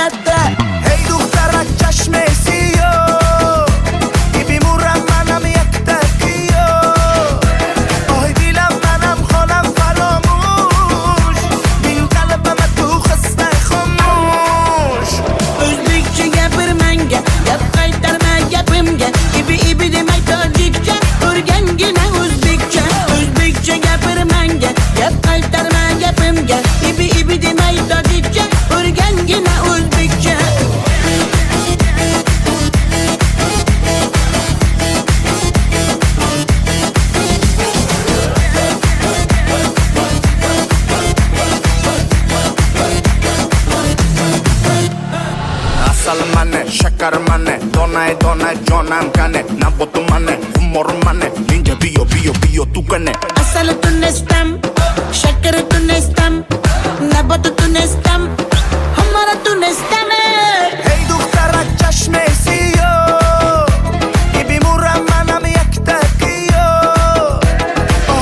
latta. Hey دخترک چشمسی بیمورم منم یک تکیو آی دیلم منم خانم فراموش بین قلبم تو خسته خاموش O'zbekcha gapir menga, gap qaytarma gapimga. Ibi demay tojikcha, o'rgangina o'zbekcha. O'zbekcha gapir menga, gap qaytarma gapimga. Ibi demay tojikcha, o'rgangina o'zbekcha. Asal mane, shakar mane, donay donay jonam kane Nabotu mane, humor mane, ninja biyo tu kane Asal tunestam, shakar tunestam, nabat tunestam, hamara tunestam. Hey دخترک چشمسی بیمورم منم یک تکیو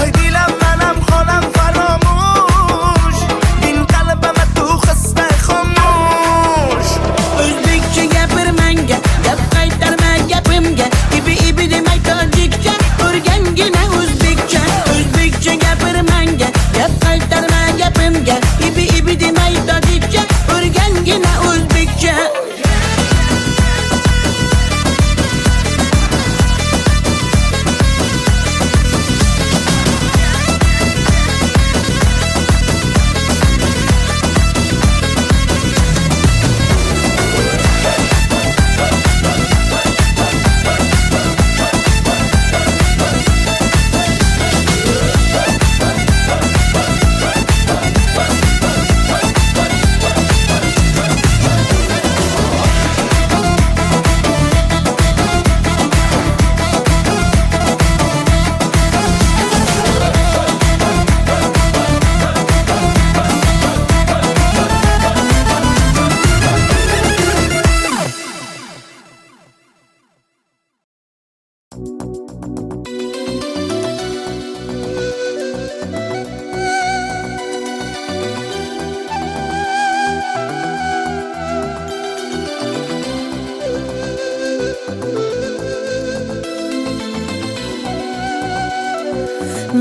آی دیلم منم خانم فراموش بین قلبم تو خسته خاموش O'zbekcha gapir menga, gap qaytarma gapimga. Ibi demay tojikcha, o'rgangina o'zbekcha. O'zbekcha gapir menga, gap qaytarma gapimga. Ibi demay tojikcha, o'rgangina o'zbekcha.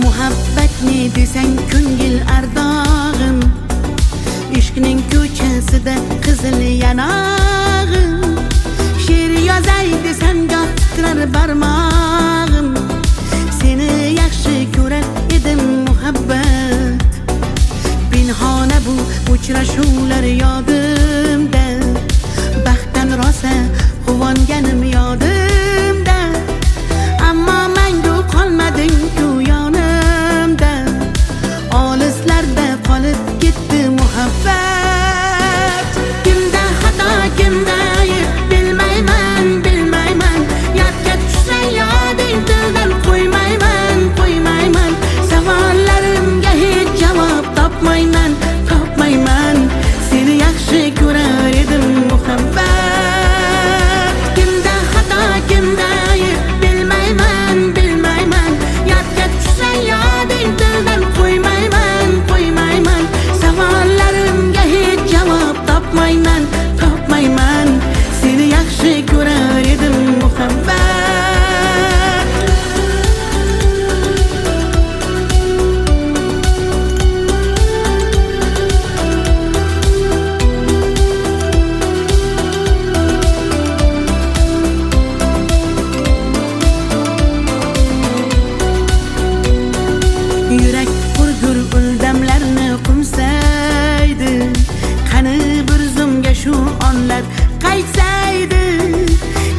Muhabbat ne desang ko'ngil ardog'im, ishqning ko'chasida qizil yanog'im. She'r yozay desam goh titrar barmog'im, seni yaxshi ko'rar edim muhabbat. Pinhona bu uchrashuvlar yodimda, baxtdan rosa quvonganim yodimda. Ammo mangu qolmading-ku yonimda, olislarda qolib ketdi muhabbat. Kimda xato, kimda ayb bilmayman, yodga tushsa yoding tildan qo'ymayman. Savollarimga hech javob topmayman. Seni yaxshi ko'rar edim muhabbat. Kimda xato, kimda ayb bilmayman, yodga tushsa yoding tildan qo'ymayman. Savollarimga hech javob topmayman. Seni yaxshi ko'rar edim muhabbat. Yurak hurgur uldamlarni qumsaydi, qani bir zumga shu onlar qaytsaydi.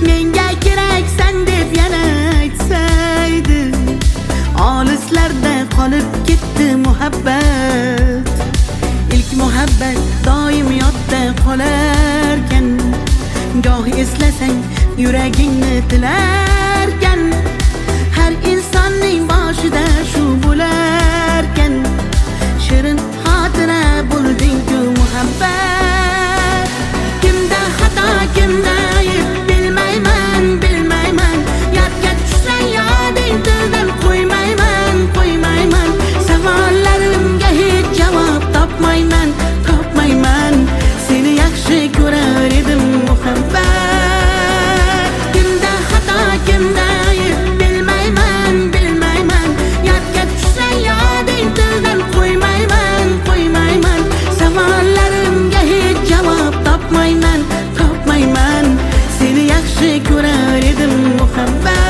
Menga keraksan deb yana aytsaydi, olislarda qolib ketdi muhabbat. İlk muhabbat doim yodda qolarkan, goh eslasang yuragingni tilarkan. Har insonning boshida shu bo'larkan, shirin xotira bo'lding-ku muhabbat. Kimda xato, kimda ayb bilmayman, yodga tushsa yoding tildan qo'ymayman. Savollarimga hech javob topmayman. Seni yaxshi ko'rar muhabbat. Kimda xato kimda ayb bilmayman bilmayman. Yodga tushsa yoding tildan qo'ymayman qo'ymayman. Savollarimga hech javob topmayman topmayman. Seni yaxshi ko'rar edim muhabbat.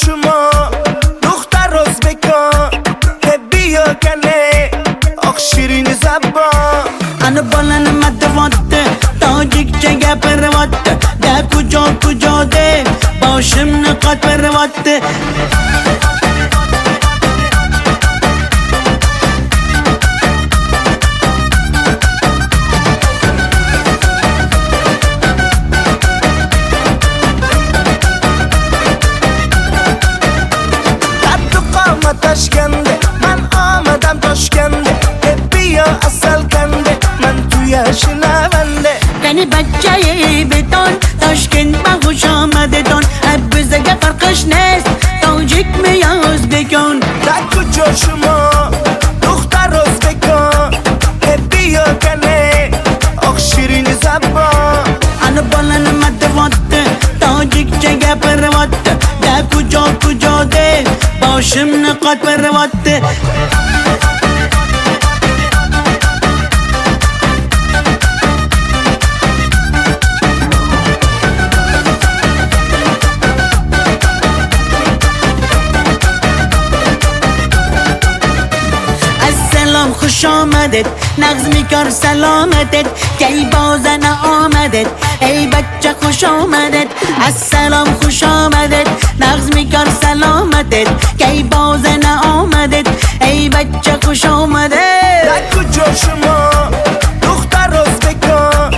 شما دختر ازبکان بیا کنه آخ شیرین زبان Ana balani matvatte tojikcha gapirvatte da kujo de boshimni qotvirvatte. Toshkende man omadam Toshkende bia asal kande man tu yashnavande Qani bachchayi beton Toshkent ma xush omadedon bizga farqish nest tojikmi yo o'zbekon. da kujo shuma dukhtar o'zbekon bia kane oq shirin zabon Ana balani matvatte tojikcha gapirvatte da kujo de boshimni qotvirvatte. Assalom xush omadet nag'zmi kor salomatet kay bozana omadet ey bachcha xush omadet. Assalom xush omadet nag'zmi kor salomatet kay bozana omadet ey bachcha xush omadet. da kujo shuma dukhtar o'zbekon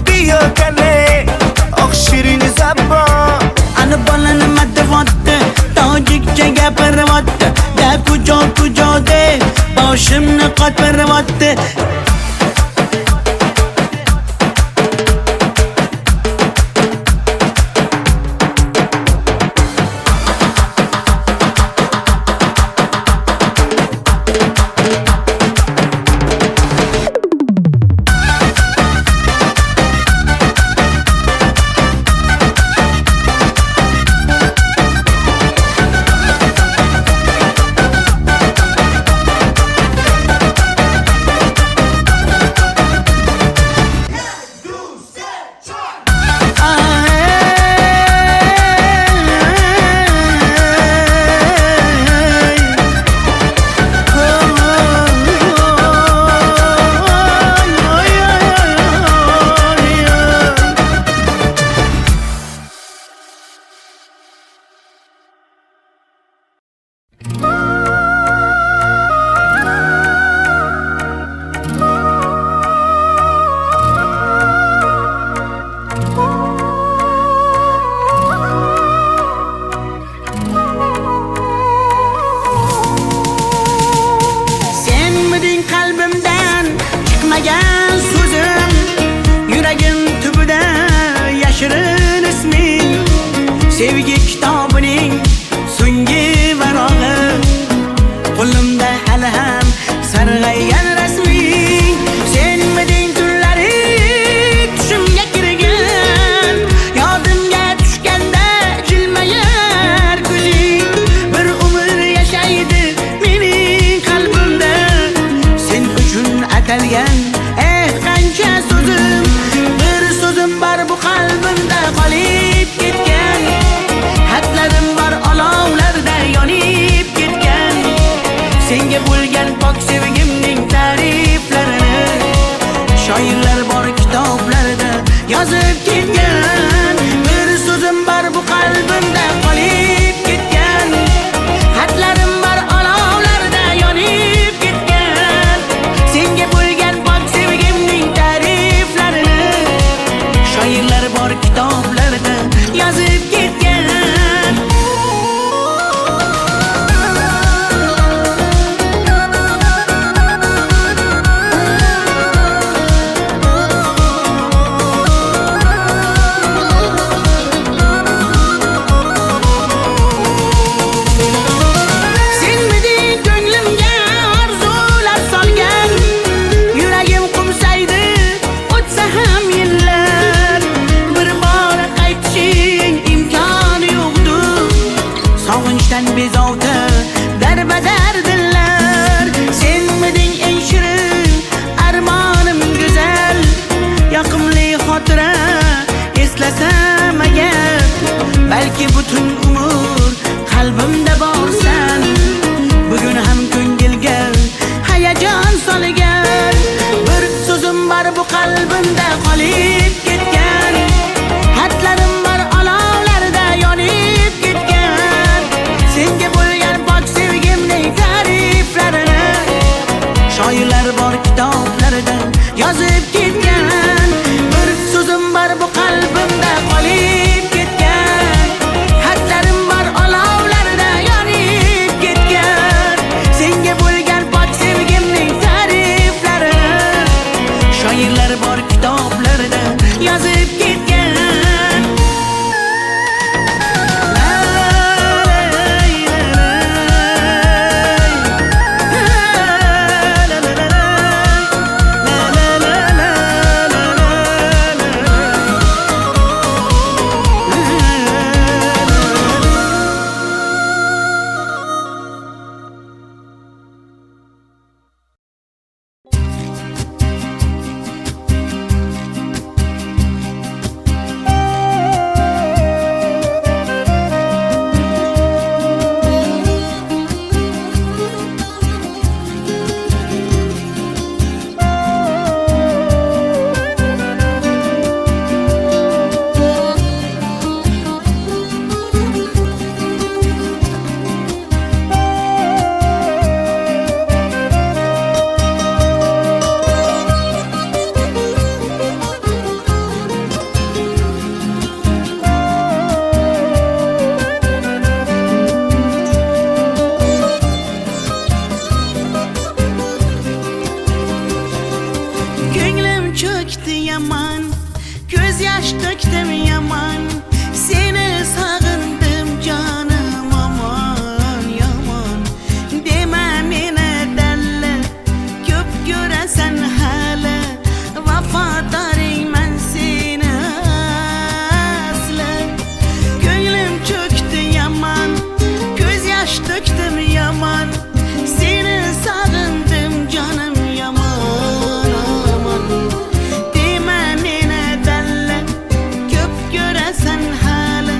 bia kane oq shirin zabon Ana balani matvatte tojikcha gapirvatte da kujo de boshimni qotvirvatte. atalgan qancha so'zim, bir so'zim bor bu qalbimda qolib ketgan. Xatlarim bor olovlarda yonib ketgan. Senga bo'lgan pok sevgimning ta'riflarini shoirlar bor kitoblarda yozib ketgan. Bir so'zim bor bu qalbimda qolib ketgan. Xatlarim bor olovlarda yonib ketgan. Senga bo'lgan pok sevgimning ta'riflarini shoirlar bor kitoblarda yozib ketgan. Bezovta darbadar dillar, senmiding eng shirin armonim go'zal. Yoqimli xotira eslasam agar, balki butun umr qalbimda borsan. Bugun ham ko'ngilga hayajon solgan. Bir so'zim bor bu qalbimda qolib ketgan. Xatlarim bor olovlarda yonib ketgan. Senga bo'lgan pok sevgimning ta'riflarini shoirlar bor kitoblarda yozib ketgan. Bir so'zim bor bu qalbimda qolib ketgan. Xatlarim bor olovlarda yonib ketgan. Senga bo'lgan pok sevgimning ta'riflarini shoirlar bor kitoblarda yozib ketgan. Yaman, göz yaş döktüm yaman. Seni sağındım canım aman yaman. Deme mene delle, köp göresen hala. Vafadarım ben seni asla. Gönlüm çöktü yaman, göz yaş döktüm yaman. Seni sağındım canım yaman aman. Sen hala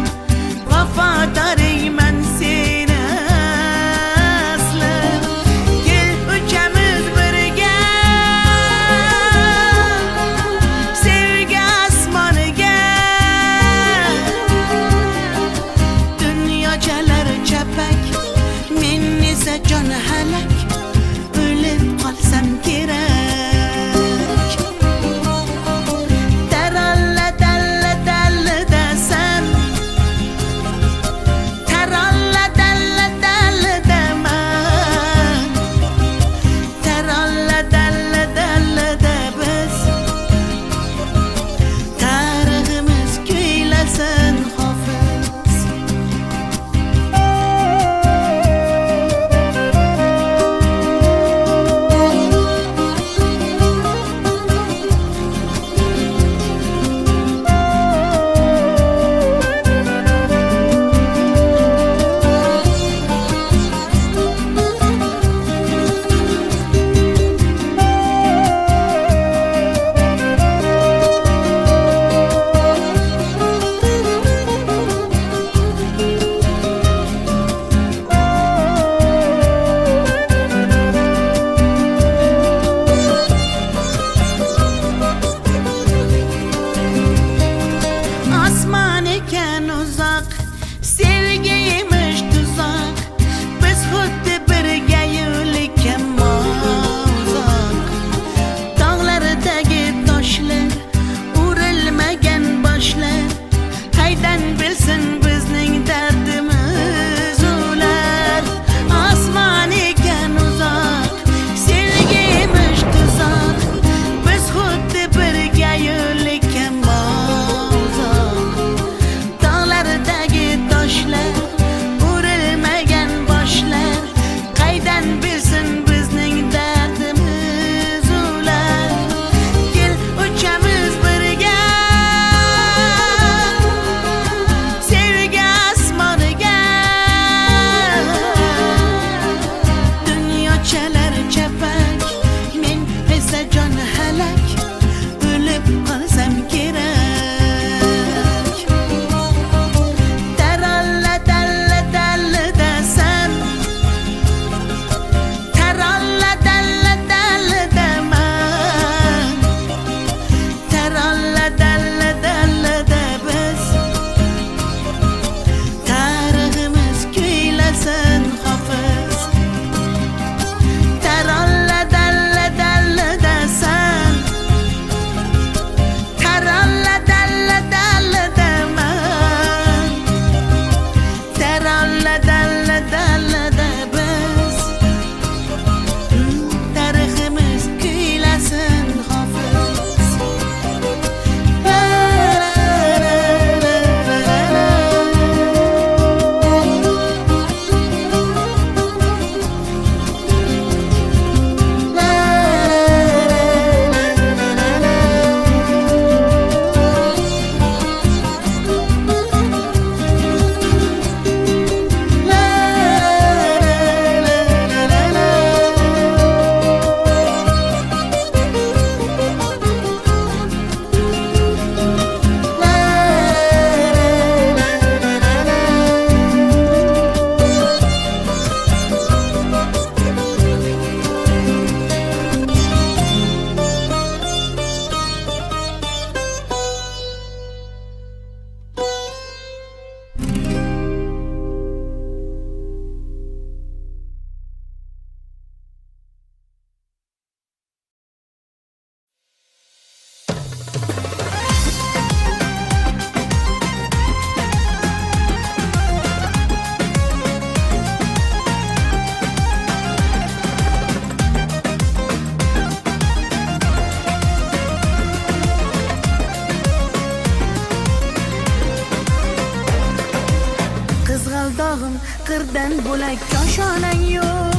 qirdan bo'lak koshonang yo'q.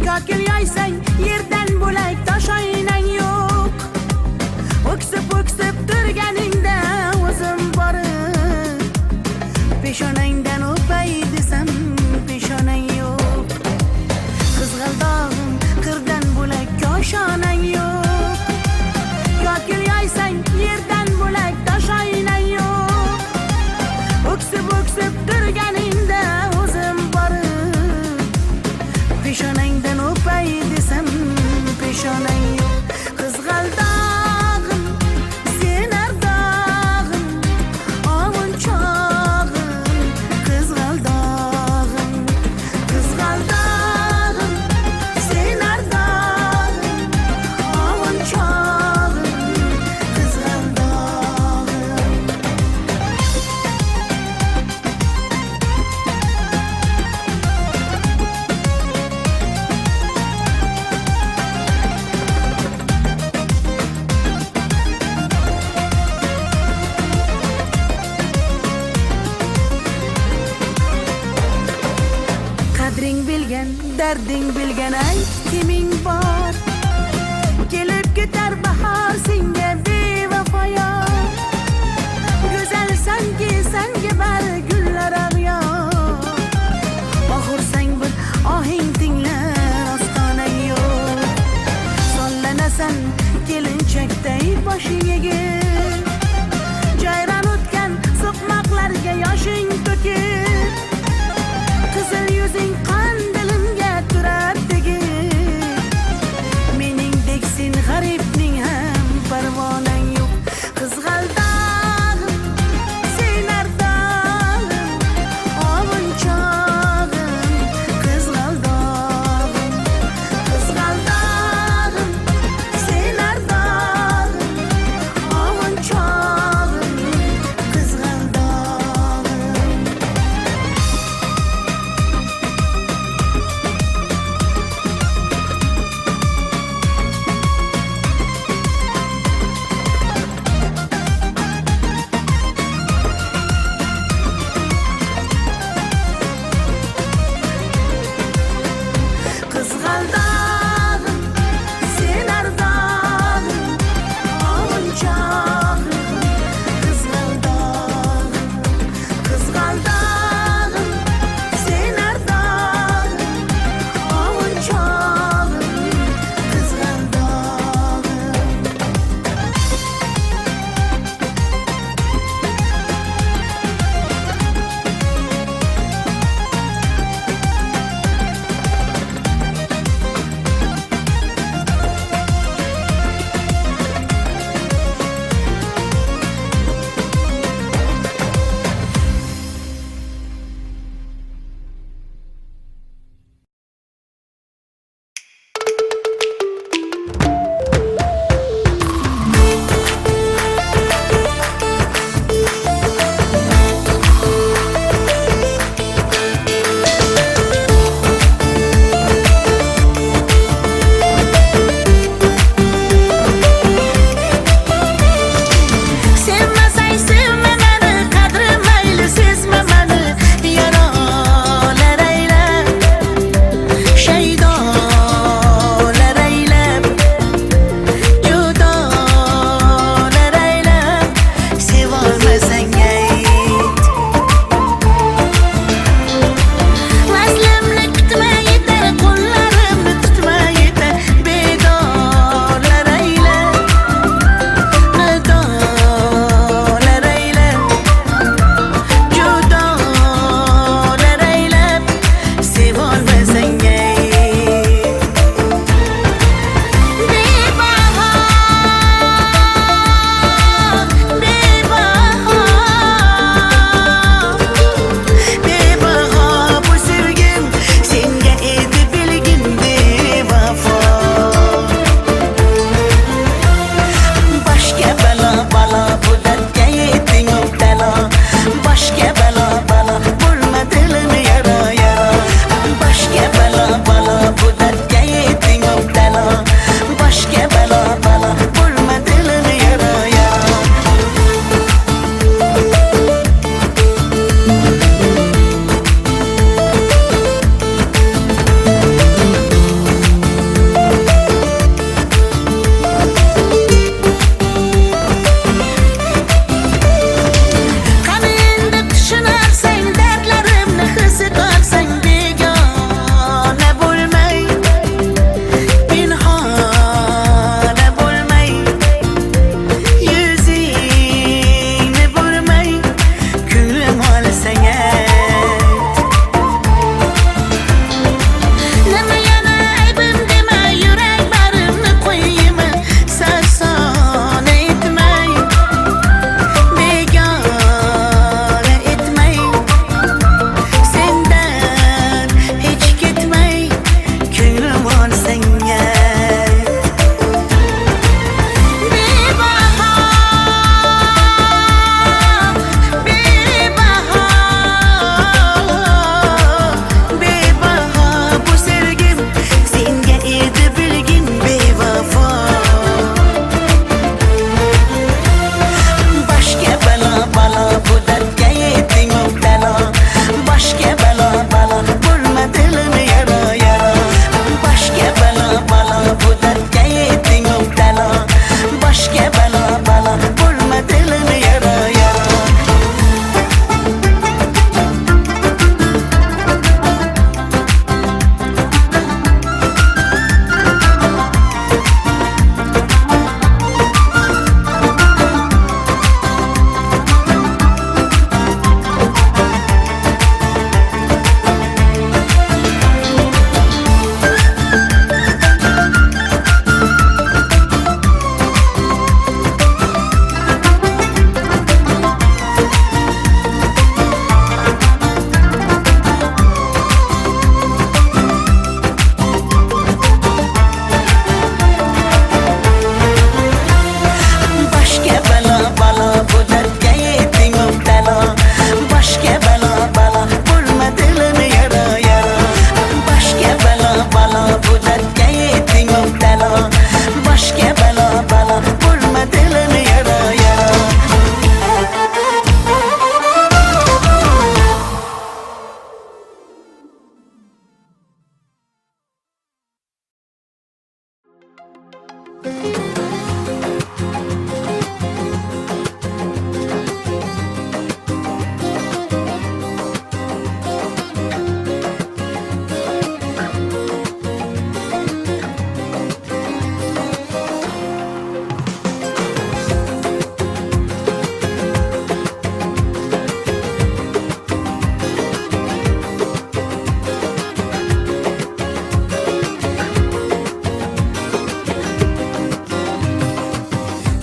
Kokil yoysang yerdan bo'lak toshoynang yo'q. O'ksib turganingda o'zim borib peshonangdan o'pay desam peshonang yo'q. Qizg'aldog'im qirdan bo'lak koshonang yo'q. Kokil yoysang yerdan bo'lak toshoynang yo'q. O'ksib turganingda o'zim borib peshonangdan o'pay desam peshonang yo'q. Qizg'aldog'im sen ardog'im ovun chog'im. Qizg'aldog'im sen ardog'im ovun chog'im. Qizg'aldog'im qadring bilgan, darding bilgan ayt kiming bor. Kelib ketar bahor senga bevafoyor. Go'zalsanki senga bari gullar ag'yor. Oxursang bir ohing tinglar ostonang yo'q. Sollanasan kelinchakday boshing egib. Jayron o'tgan so'qmoqlarga yoshing to'kib. Qizil yuzing qon dilimga turar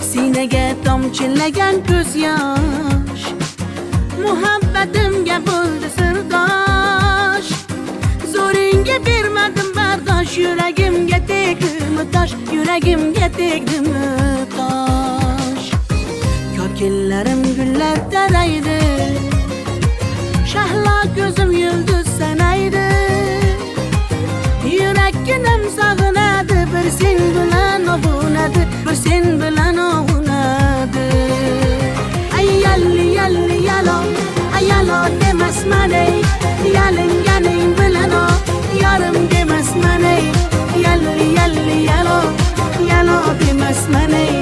Sinaga tomchilagan ko'z yosh, muhabbatimga bo'ldi sirdosh. Zo'ringga bermadim bardosh, yuragimga tegdimi tosh, yuragimga tegdimi tosh. Kokillarim gullar taraydi, shahlo ko'zim yulduz sanaydi. Yurakkinam sog'inadi, bir sen bilan ovunadi, bir sen bilan ovunadi. Ay yalli yalli yalo, ay yalo demasman ey, yalinganing bilan o, yarim demasman ey. Yalli yalli yalo, yalo demasman ey,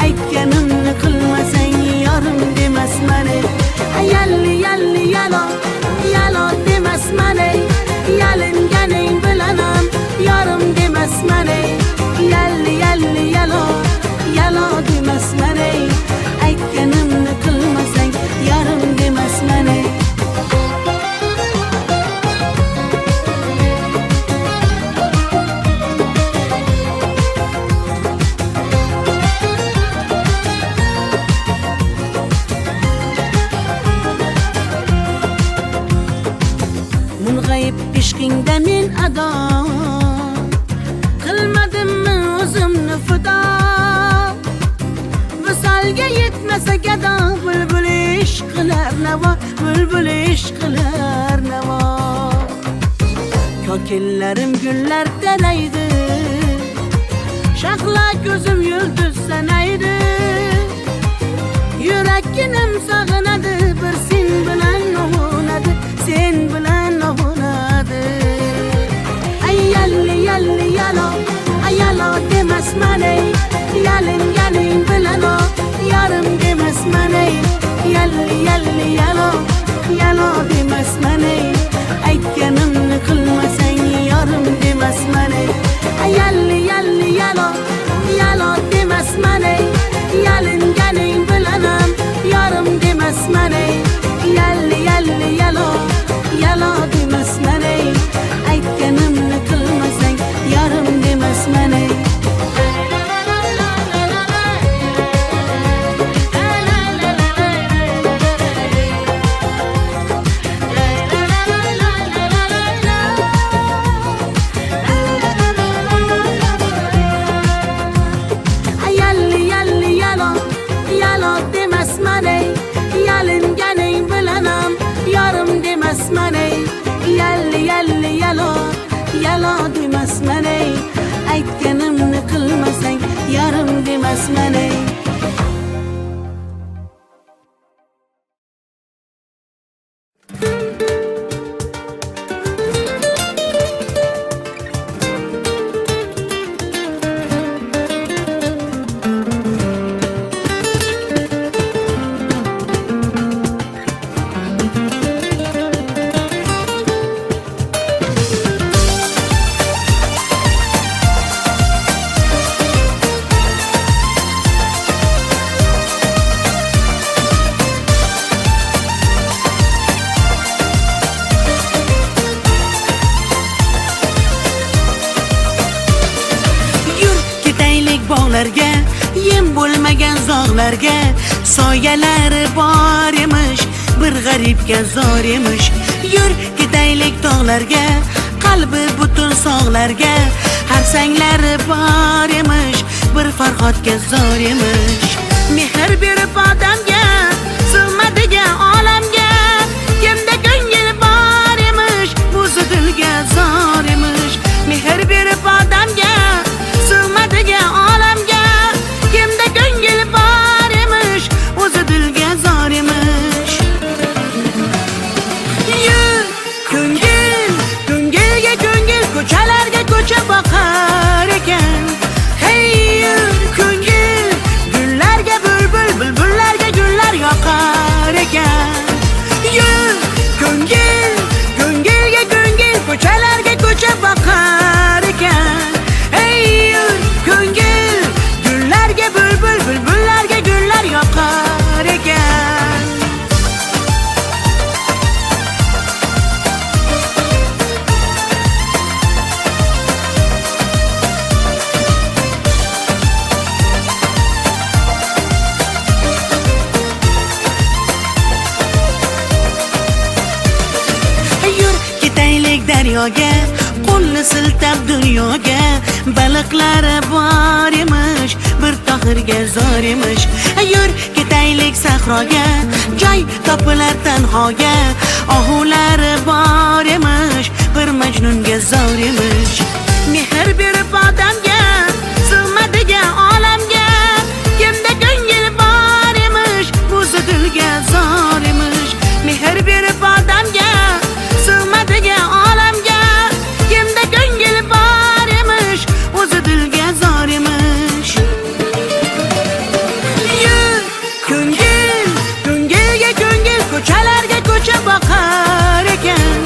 aytganimni qilmasang yarim demasman ey. Ay yalli yalli yalo, yalo demasman ey, yalinganing bilan ham yarim demasman ey. Yalli yalli yalo, yalo demasman ey, aytganimni qilmasang yarim demasman ey. Mung'ayib ishqingda men ado, qilmadimmi o'zimni fido. Visolga yetmasa gado, bulbul ishq qilar navo, bulbul ishq qilar navo. Kokillarim gullar taraydi, shahlo ko'zim yulduz sanaydi. Yurakkinam sog'inadi, bir sen bilan ovunadi, sen bilan ovunadi. Ay yalli yalli yalo, ay yalo demasman ey, yalinganing bilan o, yarim demasman ey. Yalli yalli yalo, yalo demasman ey, aytganimni qilmasang yarim demasman ey. Ay yalli yalli yalo, yalo demasman ey, yalinganing bilan ham yarim demasman ey. Yalli yalli yalo, yalo demasman ey, aytganimni qilmasang yarim demasman ey. Yalli yalli yalo, yalo demasman ey, yalinganing bilan ham yarim demasman ey. Yalli yalli yalo, yalo demasman ey, aytganimni qilmasang yarim demasman ey. Bog'larga, yem bo'lmagan zog'larga, soyalari bor emish, bir g'aribga zor emish. Yur ketaylik tog'larga, qalbi butun sog'larga, harsanglari bor emish, bir farhodga zor emish. Mehr berib odamga, sig'madigan olamga, kimda ko'ngil bor emish, o'zi dilga zor emish. Mehr berib odamga, sig'madigan olamga, kimda ko'ngil bor emish, o'zi dilga zor emish. Yur ko'ngil, ko'ngilga ko'ngil, ko'chalarga ko'cha boqar ekan. Hey yur daryoga, qo'lni siltab dunyoga. Baliqlari bor emish, bir tohirga zor emish. Yur ketaylik sahroga, joy topilar tanhoga. Ohulari bor emish, bir majnunga zor emish. Mehr berib odamga, sig'madigan olamga. Kimda ko'ngil bor emish, o'zi dilga zor emish. Mehr berib odamga, sig'madigan olamga. Kimda ko'ngil bor emish, o'zi dilga zor emish. Yur ko'ngil, ko'ngilga ko'ngil, ko'chalarga ko'cha boqar ekan.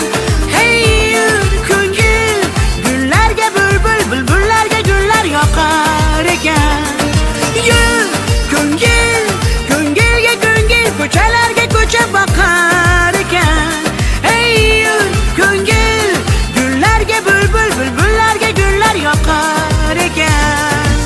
Hey yur ko'ngil, gullarga bulbul, bulbullarga gullar yoqar ekan. Yur ko'ngil, ko'ngilga ko'ngil, ko'chalarga ko'cha boqar ekan. Hey yur ko'ngil, gullarga bulbul, bulbullarga gullar yoqar ekan.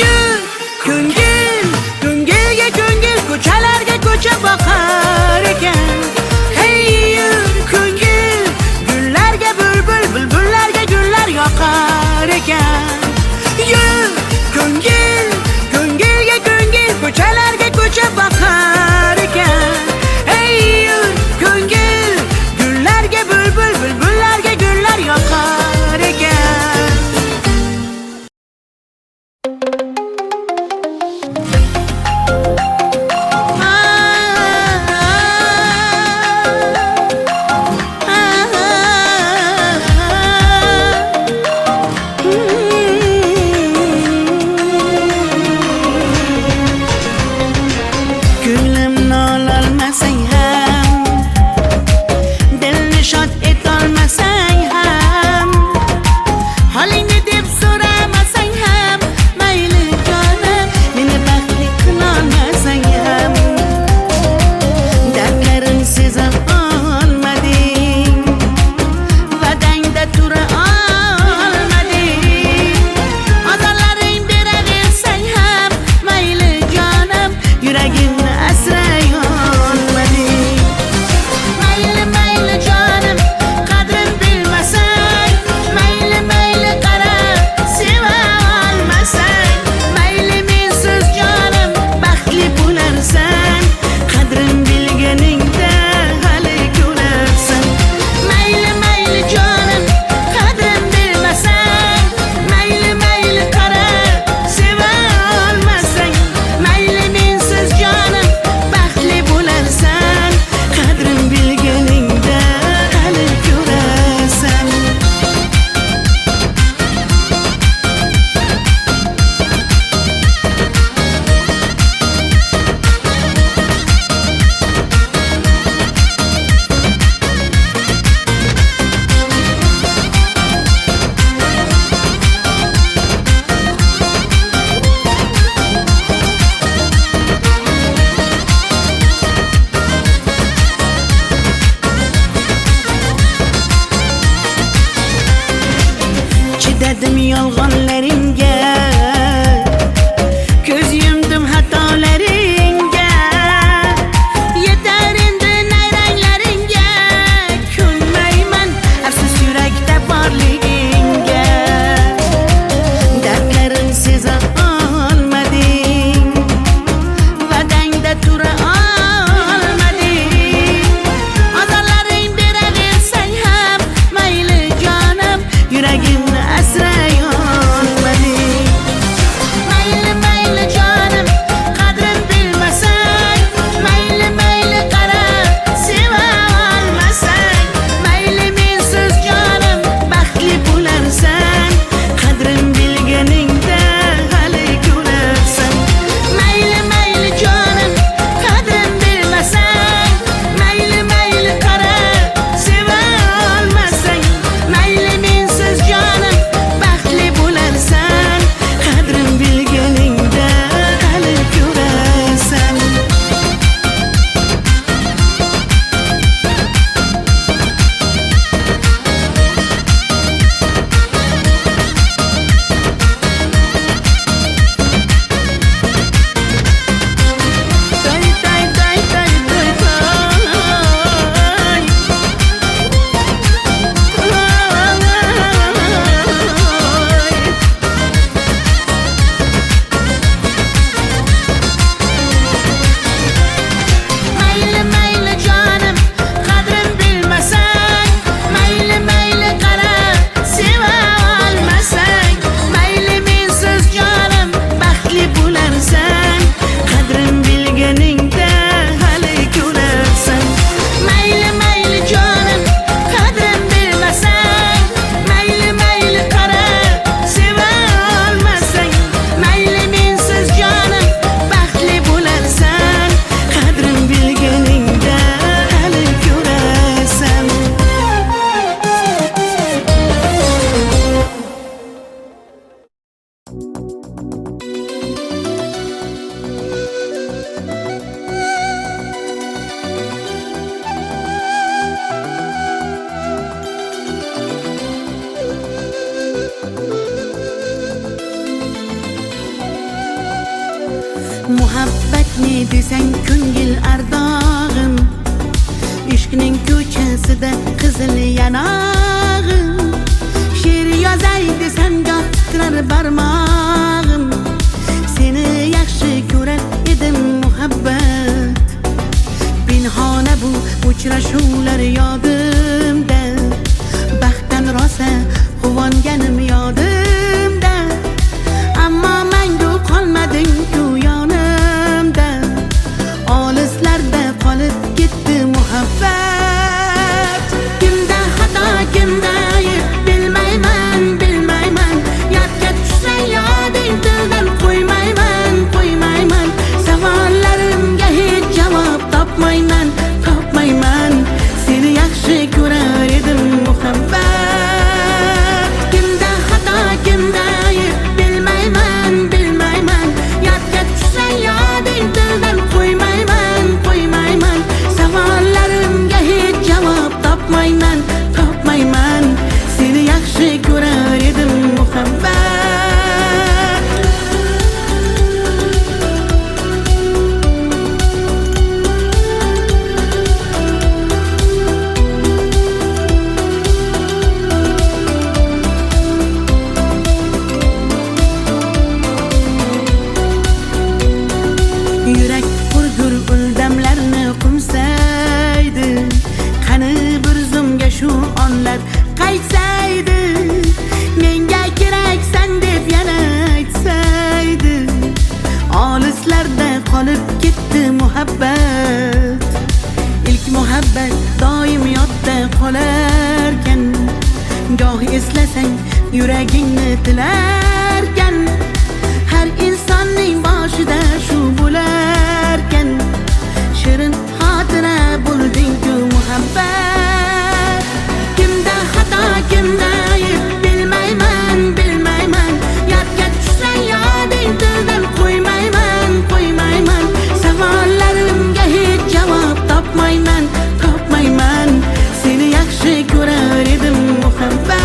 Yur ko'ngil, ko'ngilga ko'ngil, ko'chalarga ko'cha boqar ekan. Hey yur ko'ngil, gullarga bulbul, bulbullarga gullar yoqar ekan. Yur ko'ngil, ko'ngilga ko'ngil, ko'chalarga ko'cha boqar ekan. Hey yur ko'ngil, gullarga bulbul, bulbullarga gullar yoqar ekan. Ko'nglimni ololmasang ham, dilni shod etolmasang ham, holingni deb so'ramasang ham, mayli jonim, meni baxtli qilolmasang ham, dardlarim seza olmading, va'dangda tura olmading, ozorlaring beraversang ham, mayli jonim, yuragimni asray olmading. Mayli mayli jonim, qadrin bilmasang, mayli mayli qarab seva olmasang, mayli mensiz jonim baxtli bo'larsan, qadrin bilganingda hali ko'rarsan. Mayli mayli jonim, qadrin bilmasang, mayli mayli qarab seva olmasang, mayli mensiz jonim baxtli bo'larsan, qadrin bilganingda hali ko'rarsan. Chidadim yolg'onlaringga, ko'z yumdim xatolaringga. Yetar endi nayranglaringga, ko'nmayman afsus yurakda borligingga. Dardlarim seza olmading, va'dangda tura olmading, ozorlaring beraversang ham, mayli jonim, yuragimni asray olmading. Mayli mayli jonim, qadrin Muhabbat ne desang ko'ngil ardog'im, ishqning ko'chasida qizil yanog'im. She'r yozay desam goh titrar barmog'im, seni yaxshi ko'rar edim muhabbat. Pinhona bu uchrashuvlar yodimda, baxtdan rosa quvonganim yodimda. Ammo mangu qolmading-ku yonimda, olislarda qolib ketdi muhabbat. Kimda xato, kimda ayb bilmayman, bilmayman. Yodga tushsa yoding tildan qo'ymayman, qo'ymayman. Savollarimga hech javob topmayman, topmayman. Seni yaxshi ko'rar edim muhabbat. Kimda xato, kimda ayb bilmayman, bilmayman. Yodga tushsa yoding tildan qo'ymayman, qo'ymayman. Savollarimga hech javob topmayman, topmayman. Seni yaxshi ko'rar edim muhabbat. Yurak hurgur uldamlarni qumsaydi, qani bir zumga shu onlar qaytsaydi. Menga keraksan deb yana aytsaydi, olislarda qolib ketdi muhabbat. İlk muhabbat doim yodda qolarkan, goh eslasang yuragingni tilarkan. Har insonning boshida shu bo'larkan, shirin xotira bo'lding-ku muhabbat. Kimda xato, kimda ayb bilmayman, bilmayman. Yodga tushsa yoding tildan qo'ymayman, qo'ymayman. Savollarimga hech javob topmayman, topmayman. Seni yaxshi ko'rar edim muhabbat.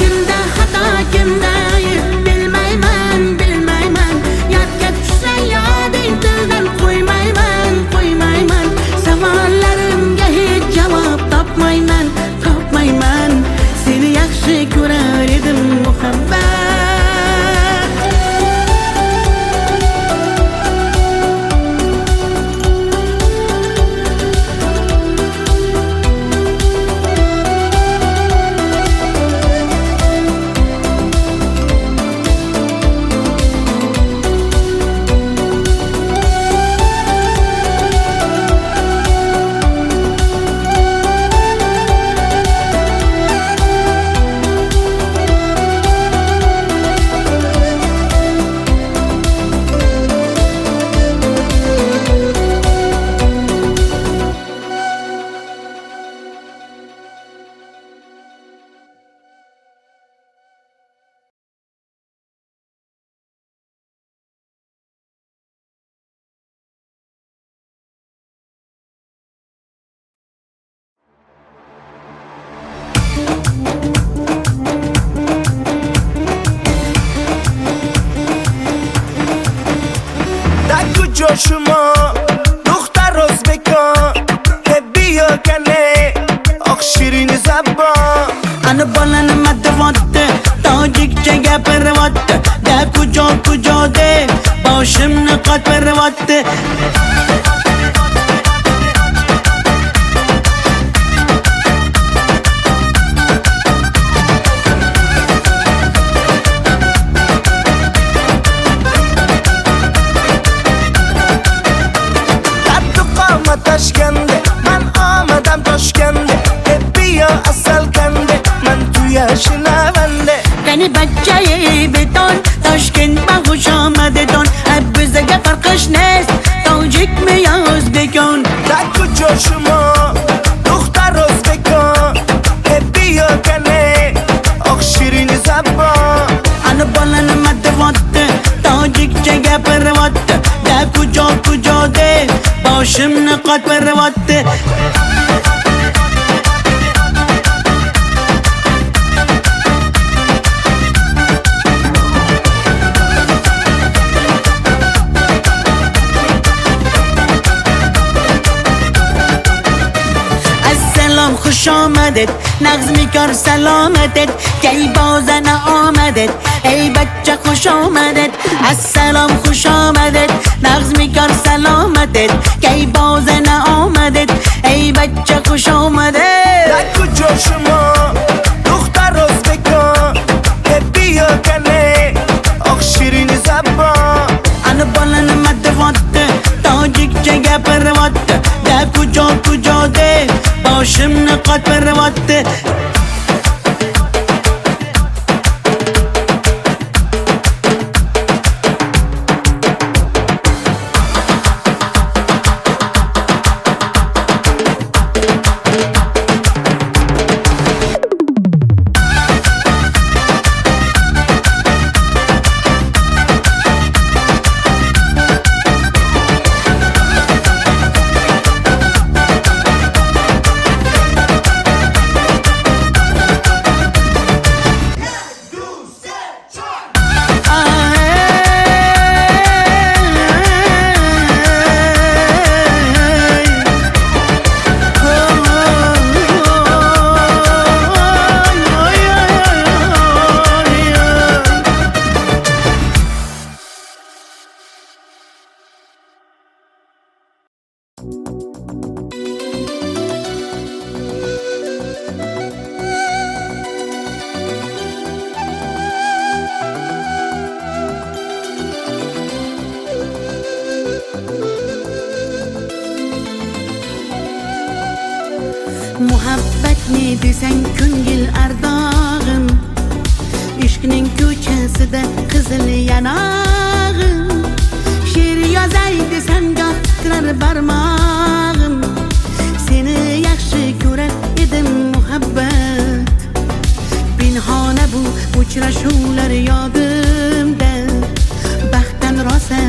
Kimda xato, kimda ayb bilmayman, bilmayman. Yodga tushsa yoding tildan qo'ymayman, qo'ymayman. Savollarimga hech javob topmayman, topmayman. Seni yaxshi ko'rar edim muhabbat. جوشما دختر ازبکان بیا کنه آخ شیرین زبان Ana balani madvatte, tojikcha gapirvatte. Da kujo kujo de, boshimni qotirvatte. Toshkende man omadam Toshkende bia asal kande man tuya shinavande Qani bachchayi beton Toshkent bag'ush omadedon bizga farqish nest tojikmi yo o'zbekon Da kujo shuma dukhtar o'zbekon bia kane oq shirin zabon Ana balani madvatte, tojikcha gapirvatte. Da kujo kujo de, boshimni qotirvatte. آمدت نغز میکار سلامتت کی بازن آمدت ای بچه خوش آمدت السلام خوش آمدت نغز میکار سلامتت کی بازن آمدت ای بچه خوش آمدت در کجا شما دختر ازبکان بیا کنه آخ شیرین زبان انا بالن مدواته تاجیک جگه پرواته ده کجا ده باشم نقاط پرواته muhabbatni desang ko'ngil ardog'im ishqning ko'chasida qizil yanog'im she'r yozay desam goh titrar barmog'im seni yaxshi ko'rar edim muhabbat pinhona bu uchrashuvlar yodimda baxtdan rosa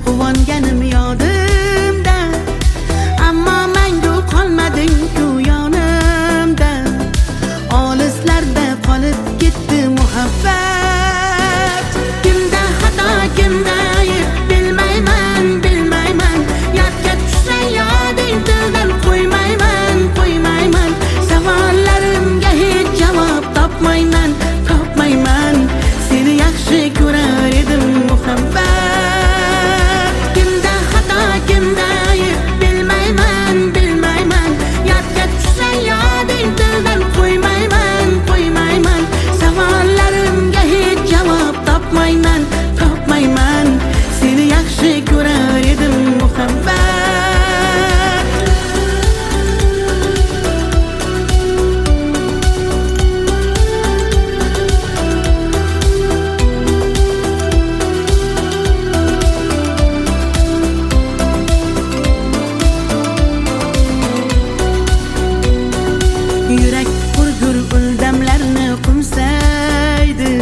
quvonganim yodimda ammo mangu qolmading-ku yonimda olislarda qolib ketdi muhabbat kimda xato kimda ayb bilmayman yodga tushsa yoding dildan qo'ymayman savollarimga hech javob topmayman seni yaxshi ko'rar edim muhabbat kimda xato kimda ayb bilmayman yodga tushsa yoding dildan qo'ymayman savollarimga hech javob topmayman seni yaxshi ko'rar edim muhabbat yurak hurgur uldamlarni qumsaydi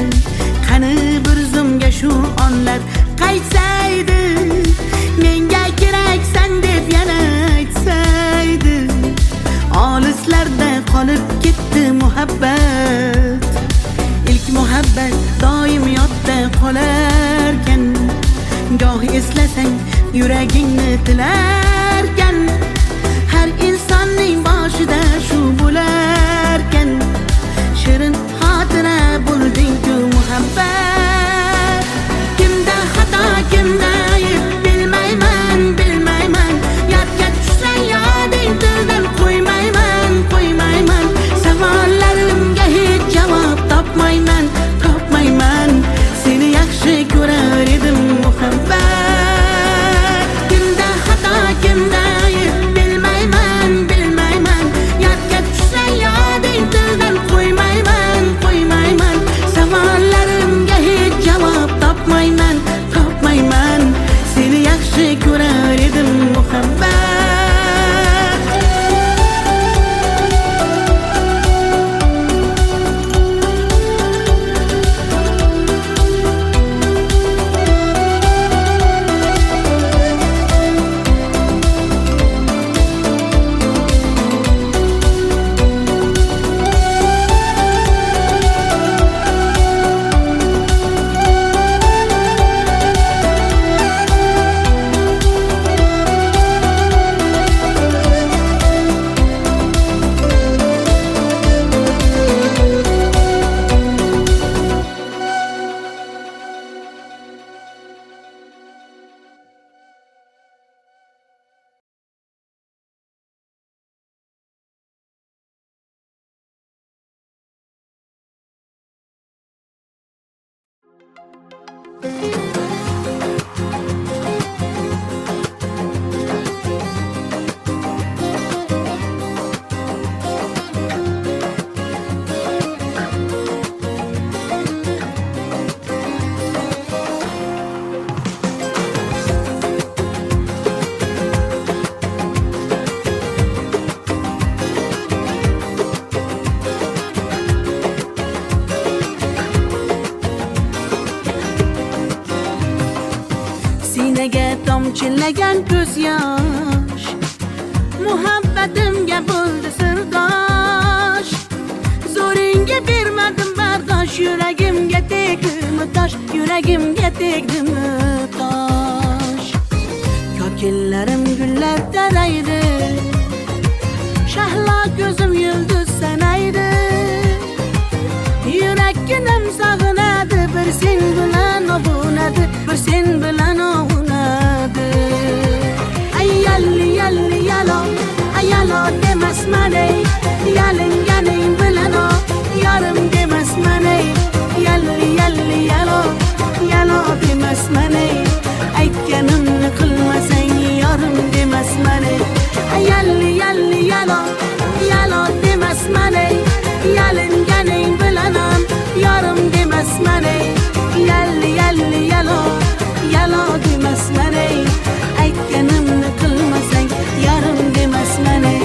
qani bir zumga shu onlar qaytsaydi menga keraksan deb yana aytsaydi olislarda qolib ketdi muhabbat ilk muhabbat doim yodda qolarkan goh eslasang yuragingni tilarkan har insonning boshida shu bo'larkan shirin xotira bo'lding-ku muhabbat kimda xato kimda ayb bilmayman yodga tushsa yoding dildan qo'ymayman savollarimga hech javob topmayman seni yaxshi ko'rar edim muhabbat kimda xato kimda ayb bilmayman yodga tushsa yoding dildan qo'ymayman savollarimga hech sinaga tomchilagan ko'z yosh muhabbatimga bo'ldi sirdosh zo'ringga bermadim bardosh yuragimga tegdimi tosh yuragimga tegdimi tosh kokillarim gullar taraydi shahlo ko'zim yulduz sanaydi yurakkinam sog'inadi bir sen bilan ovunadi bir sen bilan ovunadi ay yalli yalli yalo ay yalo demasman ey yalinganing bilan o yarim demasman ey yalli yalli yalo yalo demasman ey aytganimni qilmasang yorim demasman ey ay yalli yalli yalo yalo demasman ey yalinganing bilan ham yorim demasman ey yalli yalli yalo yalo demasman ey aytganimni qilmasang yorim demasman ey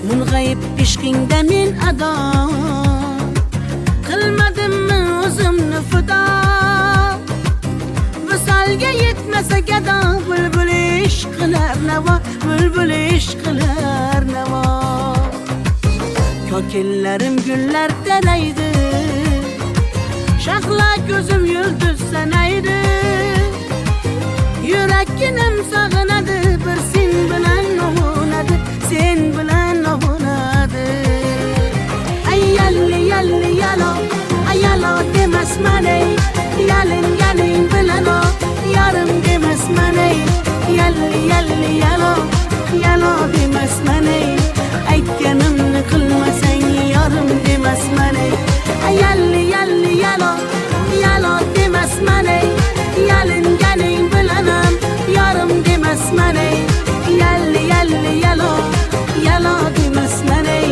mung'ayib ishqingda men ado qilmadimmi o'zimni fido visolga yetmasa gado bulbul ishq qilar navo bulbul ishq qilar navo kokillarim gullar taraydi shahlo ko'zim yulduz sanaydi yurakkinam sog'inadi bir sen bilan ovunadi sen bilan ovunadi ay yalli yalli yalo ay yalo demasman ey yalinganing bilan o yorim demasman ey yalli yalli yalo yalo demasman ey aytganimni qilmasang yorim demasman ey ay yalli yalli yalo yalo demasman ey yalinganing bilan ham yorim demasman ey yalli yalli yalo yalo demasman ey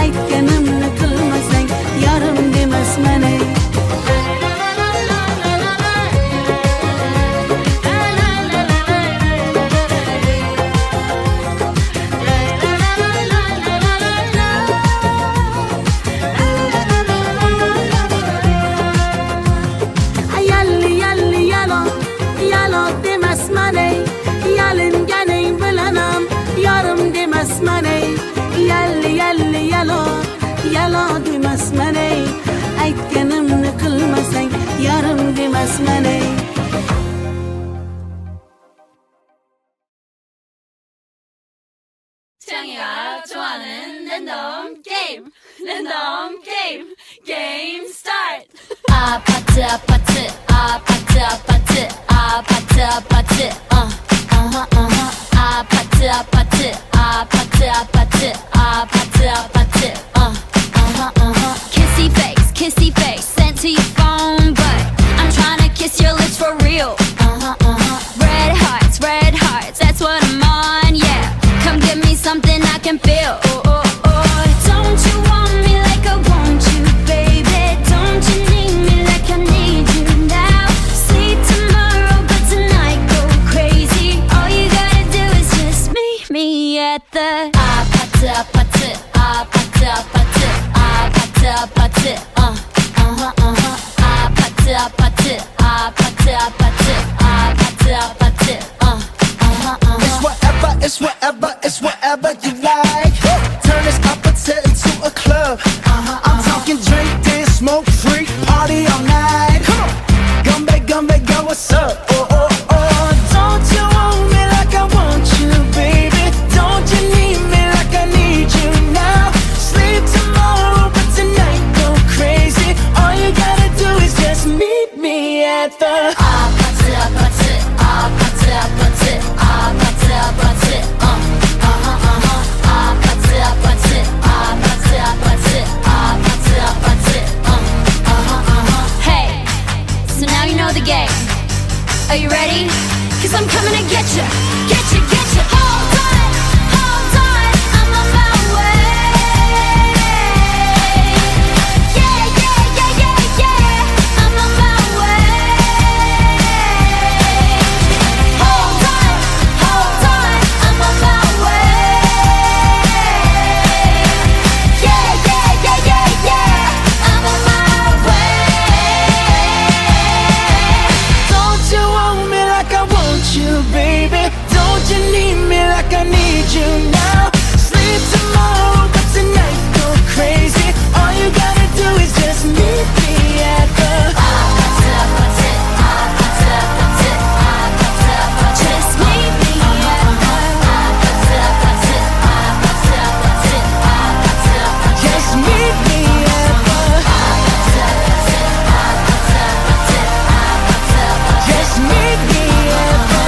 aytganimni qilmasang yorim demasman ey yalli yalli yalo yalo demasman ey yalinganing bilan ham yorim demasman ey yalli yalli yalo yalo demasman ey aytganimni qilmasang yorim demasman ey 태양이가 좋아하는 랜덤 게임 게임 스타트 아파트 아파트 아파트 아파트 아파트 아파트 아파트 아파트 아파트 아파트 아파트 아파트 kissy face sent to your phone but I'm trying to kiss your lips for real red hearts that's what I'm on yeah come give me something I can feel don't you want me like I want you baby don't you need me like I need you now sleep tomorrow but tonight go crazy all you gotta do is just meet me at the 아파트 아파트 아파트 아파트 아파트 아파트 아파트 아파트 아파트 아파트 아파트 아파트 It's whatever, it's whatever you like. Turn this opposite into a club. I'm talking drink, dance, smoke, freak, party all night. Come on, gumbe, go, what's up? Oh, oh, oh. Don't you want me like I want you, baby? Don't you need me like I need you now? Sleep tomorrow, but tonight go crazy. All you gotta do is just meet me at the 아파트 아파트 아파트 아파트 아파트 아파트 아파트 아파트 아파트 아파트 아파트 아파트 Hey, so now you know the game. Are you ready? Cause I'm coming to get you, get you, get you. Hold on, I'm on my way. Yeah, I'm on my way. you, baby. Don't you need me like I need you now? Sleep tomorrow, but tonight go crazy. All you gotta do is just meet me at the Just meet me at Just meet me at the Just meet me at the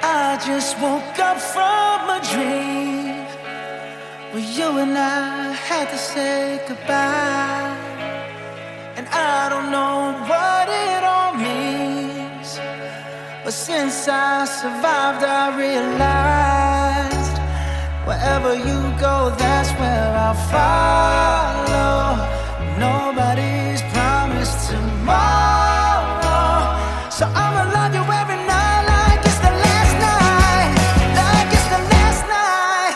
I just woke up from a dream where you and I had to say goodbye. And I don't know what it all means, but since I survived I realized wherever you go, that's where I'll follow. Nobody's promised tomorrow, so I'ma love you every night like it's the last night, like it's the last night.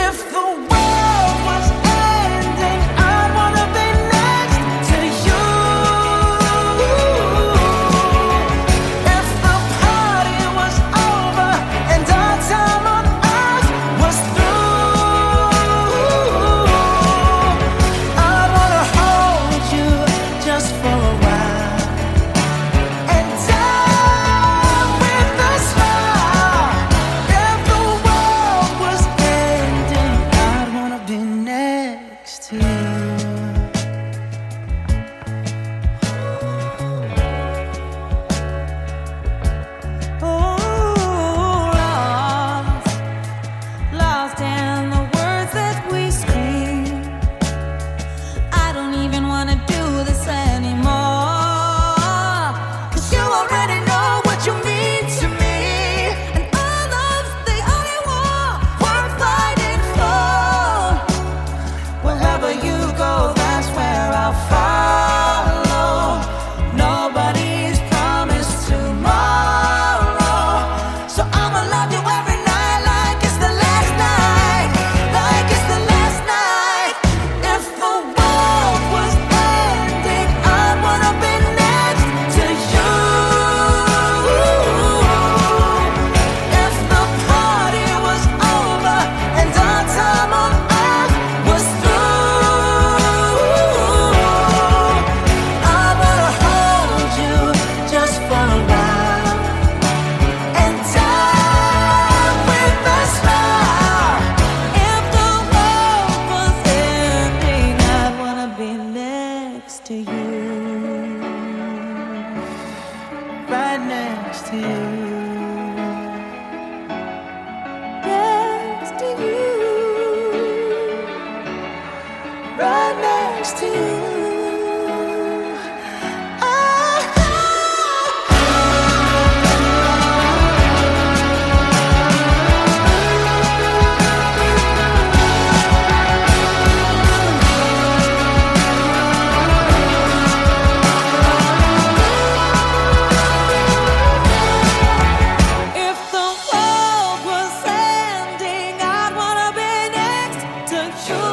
If the world was ending, I'd wanna be next to you. If the party was over and our time on earth was through, I'd wanna hold you just for a while and die with a smile. If the world was ending, I'd wanna be next to you. lost in the words that we scream. I don't even wanna do this anymore, 'cause you already know what you mean to me, and our love's the only war worth fighting for. Wherever you go, that's where I'll follow. Nobody's promised tomorrow, so I'ma love you every night like it's the last night, like it's the last night. If the world was ending, I'd wanna be next to you. If the party was over and our time on earth was through, I wanna hold you just for a while and die with a smile. If the world was ending, I'd wanna be next to you. Right next to you. Next to you. Right next to you. If the world was ending, I'd wanna be next to you.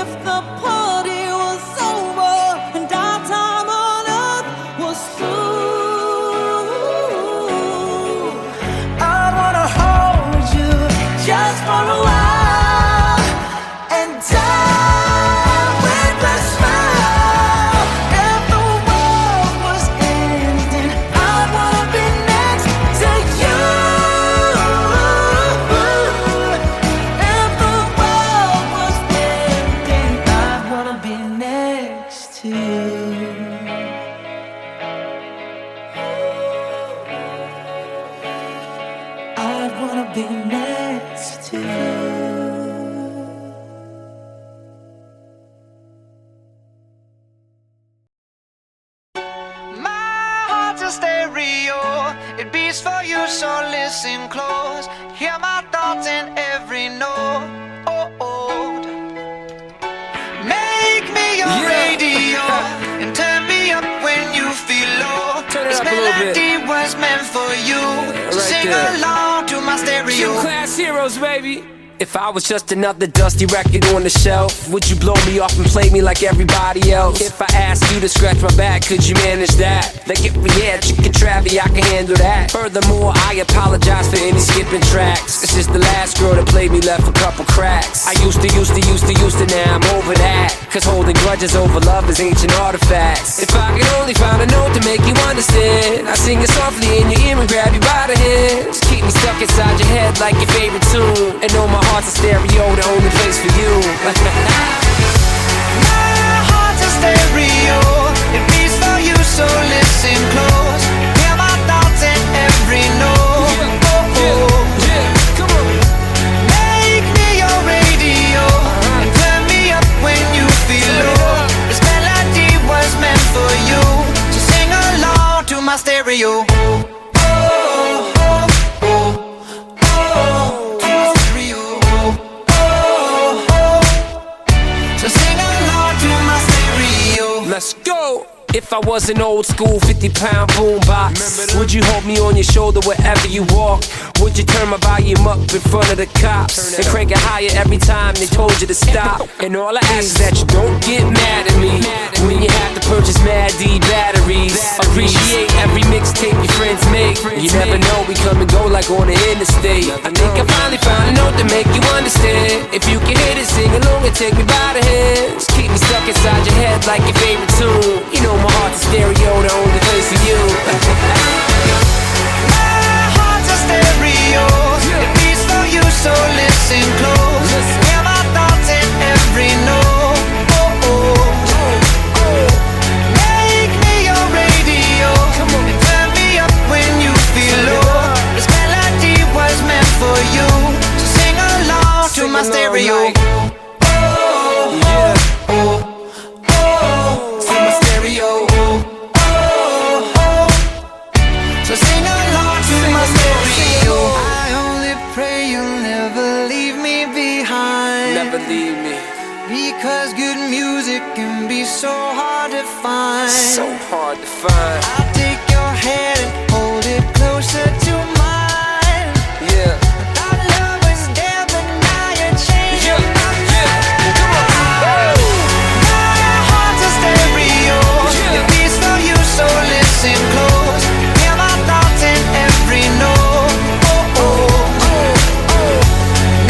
If the party was over and our time on earth was through, I wanna hold you just for a while and die with a smile. If the world was ending, I'd wanna be next to you. If the world was ending, I'd wanna be next to you. I'd wanna be next to you. My heart's a stereo, it beats for you, so listen close. Hear my thoughts in every note. Oh, melody was meant for you. So sing along to my stereo. Gym Class Heroes, baby. If I was just another dusty record on the shelf, would you blow me off and play me like everybody else? If I asked you to scratch my back, could you manage that? Like if we had chicken Travie, I can handle that. Furthermore, I apologize for any skipping tracks. It's just the last girl that played me left a couple cracks. I used to, now I'm over that. Cause holding grudges over love is ancient artifacts. If I could only find a note to make you understand, I sing it softly in your ear and grab you by the hand. Just keep me stuck inside your head like your favorite tune. And know my heart's a stereo, the only place for you. My heart's a stereo. It beats for you, so listen close. Hear my thoughts in every note. Come on. Make me your radio and turn me up when you feel low. This melody was meant for you, so sing along to my stereo. Let's go! If I was an old school 50-pound boombox, would you hold me on your shoulder wherever you walk? Would you turn my volume up in front of the cops and crank it higher every time they told you to stop? And all I ask is that you don't get mad at me when you have to purchase Mad D batteries. Appreciate every mixtape your friends make. You never know, we come and go like on the interstate. I think I finally found a note to make you understand. If you can hit it, sing along and take me by the hand. Just keep me stuck inside your head like your favorite tune. You know my heart's a stereo, the only place for you. My heart's a stereo. It beats for you, so listen close. Hear my thoughts in every note. Make me your radio and turn me up when you feel low. This melody was meant for you, so sing along to my stereo. So sing along to my stereo. I only pray you'll never leave me behind. Never leave me. Because good music can be so hard to find. So hard to find. I'll take your hand and hold it closer to mine. Yeah. Our love was dead, but now you're changing my mind. My heart's a stereo. It beats for you, so listen close. Hear my thoughts in every note.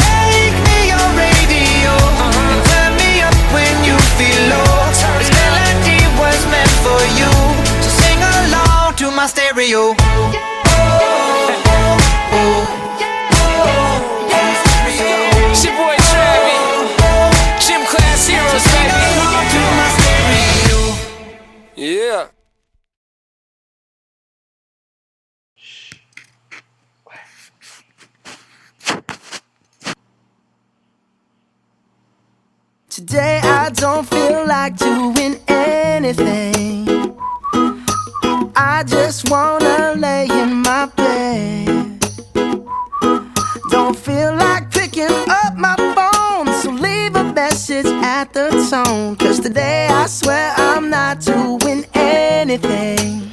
Make me your radio and turn me up when you feel low. This melody was meant for you, so sing along to my stereo. It's your boy Travie. Gym Class Heroes, Sing baby. along to my stereo. Yeah. Today I don't feel like doing anything. I just wanna lay in my bed. Don't feel like picking up my phone, so leave a message at the tone. Cause today I swear I'm not doing anything.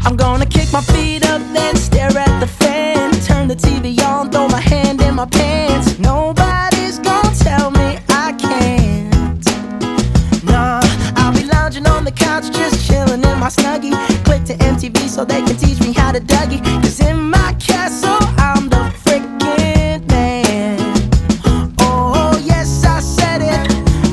I'm gonna kick my feet up, then stare at the fan. Turn the TV on, throw my hand in my pants. Nobody's gonna tell me I can't. Nah, I'll be lounging on the couch, just chilling in my Snuggie. Click to MTV so they can teach me how to Dougie. Cause in my castle, I'm the freaking man. Oh, yes, I said it.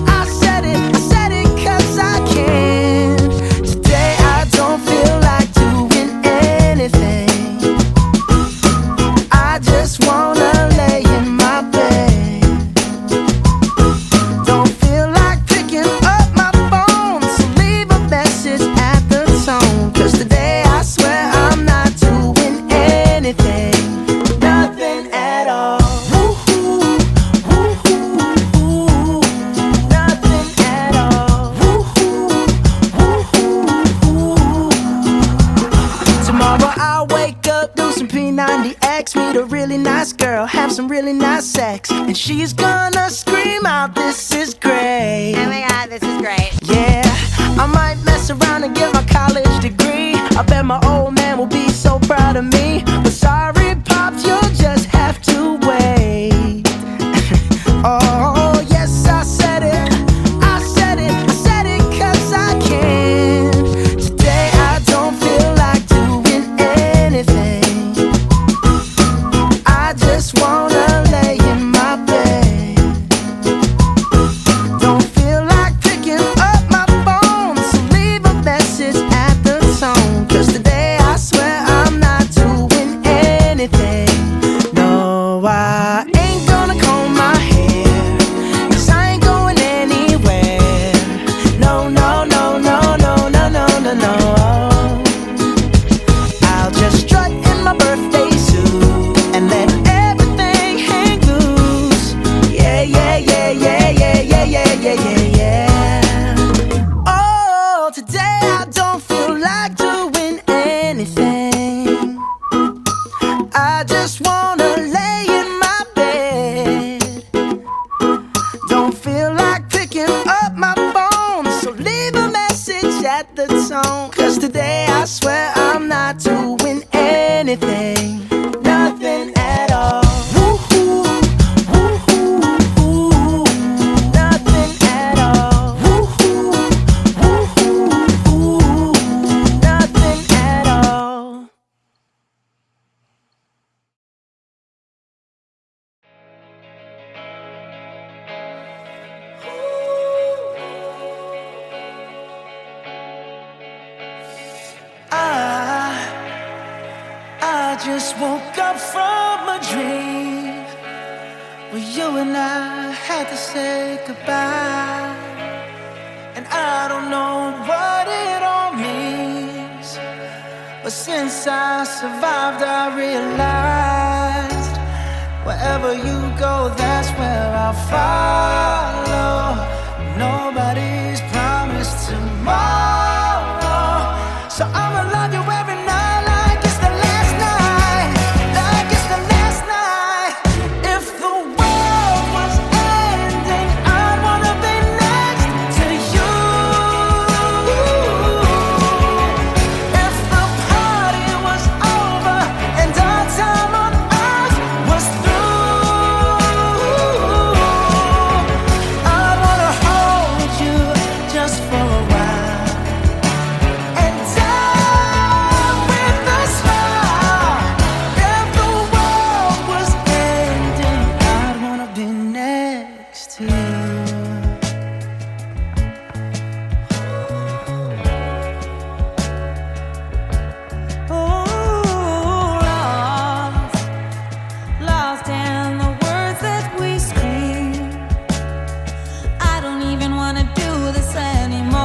I said it. I said it cause I can. Today I don't feel like doing anything. I just wanna lay in my bed. Don't feel like picking up my phone, so leave a message at the tone. Cause today I swear I'm not doing anything. Nothing at all. Woo-hoo, woo-hoo, woo-hoo. Nothing at all. Woo-hoo, woo-hoo, woo-hoo. Tomorrow I'll wake up, do some P90X, meet a really nice girl, have some really nice sex, and she's gonna scream out, "This is great." Oh my god, this is great. Yeah, I might mess around and get my college degree. I bet my old man will be so proud of me. But sorry, Pops, you'll just have to wait. Oh, yes, I said it. I said it. I said it 'cause I can. Today I don't feel like doing anything. I just wanna lay in my bed. Don't feel like picking up my phone, so leave a message at the tone. 'Cause today I swear I'm not doing anything. No, I ain't gonna comb my hair, 'cause I ain't going anywhere. No, no, no, no, no, no, no, no, no. I'll just strut in my birthday suit and let everything hang loose. Yeah, yeah, yeah, yeah, yeah, yeah, yeah, yeah, yeah, yeah. Oh, today I don't feel like doing anything. I just wanna lay in my bed. Don't feel like picking up my phone, so leave a message at the tone. 'Cause today I swear I'm not doing anything. Nothing at all. Woo-hoo, woo-hoo, woo-hoo. Nothing at all. Woo-hoo, woo-hoo, woo-hoo. Nothing at all. I just woke up from a dream where you and I had to say goodbye. And I don't know what it all means, but since I survived I realized wherever you go, that's where I'll follow. Nobody's promised tomorrow, so I'ma love you every night like it's the last night, like it's the last night. If the world was ending, I'd wanna be next to you. If the party was over and our time on earth was through, I'd wanna hold you just for a while and die with a smile. If the world was ending, I'd wanna be next to you. Lost in the words that we scream. I don't even wanna do this anymore,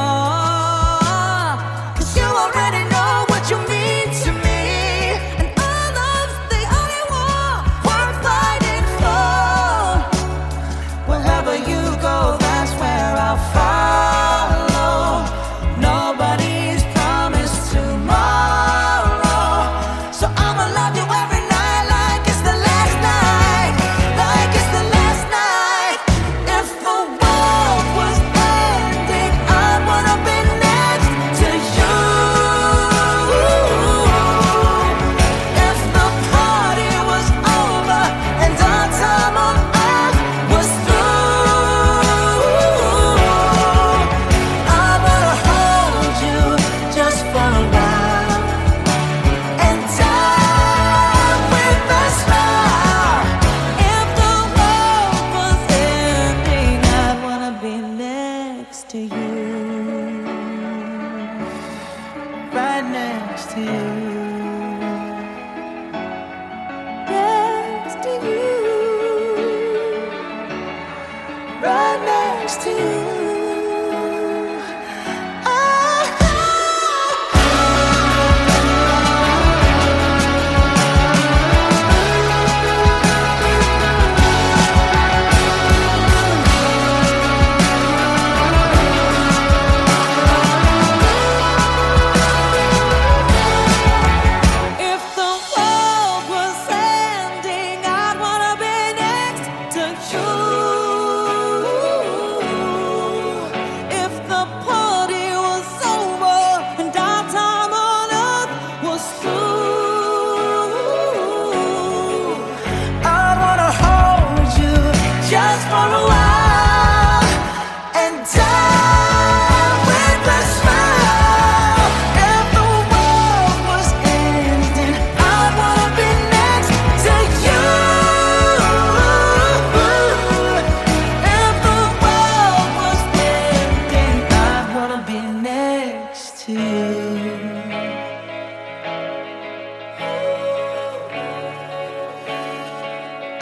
'cause you already know what you mean to me, and our love's the only war worth fighting for. Wherever you go, that's where I'll follow. Nobody's promised tomorrow, so I'ma love you every night like it's the last night, like it's the last night. If the world was ending, I'd wanna be next to you. If the party was over and our time on earth was through, I wanna hold you just for a while and die with a smile. If the world was ending, I'd wanna be next to you. Right next to you. Next to you. Right next to you. If the world was ending, I'd wanna be next to you. for a while and die with a smile. If the world was ending, I'd wanna be next to you. If the world was ending, I'd wanna be next to you.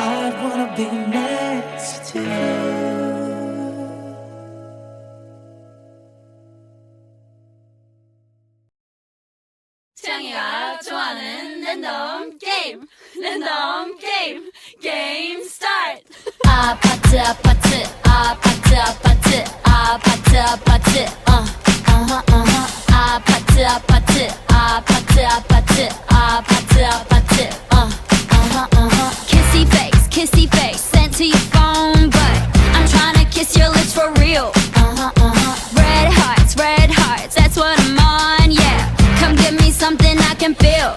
I'd wanna be next to you. 태양이가 좋아하는 랜덤 게임, 랜덤 게임, 게임 스타트. 아파트 아파트 아파트 아파트 아파트 아파트 아파트 아파트 아파트 아파트 아파트 아파트 kissy face sent to your phone, but I'm trying to kiss your lips for real. Red hearts, that's what I'm on, yeah. Come give me something I can feel.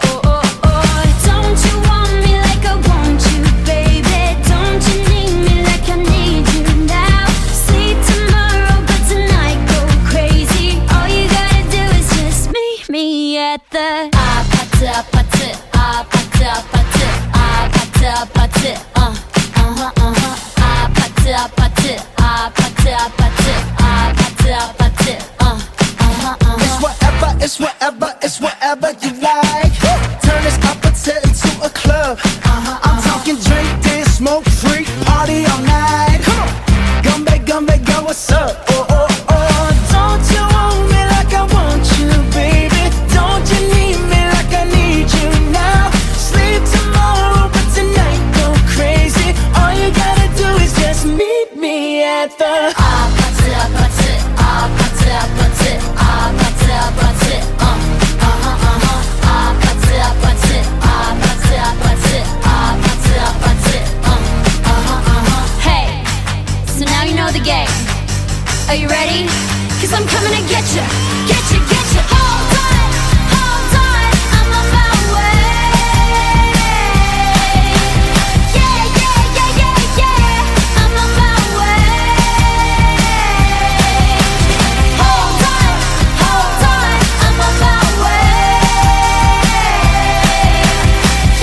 Don't you want me like I want you, baby? Don't you need me like I need you now? Sleep tomorrow, but tonight go crazy. All you gotta do is just meet me at the 아파트 아파트 아파트 아파트 아파트 아파트 아파트 아파트 아파트 아파트 아파트 It's whatever, it's whatever you like. Turn this opportunity into a club. I'm talking drink, dance, smoke, freak, party all night. Come on, gumbe, go, what's up? Oh, oh, oh. Don't you want me like I want you, baby? Don't you need me like I need you now? Sleep tomorrow, but tonight go crazy. All you gotta do is just meet me at the 아파트 아파트 아파트 아파트 아파트 아파트 아파트 아파트 아파트 아파트 아파트 Hey, so now you know the game. Are you ready? 'Cause I'm coming to get you, get you, get you. Hold on, I'm on my way. Yeah, yeah, yeah, yeah, yeah, I'm on my way. Hold on, I'm on my way.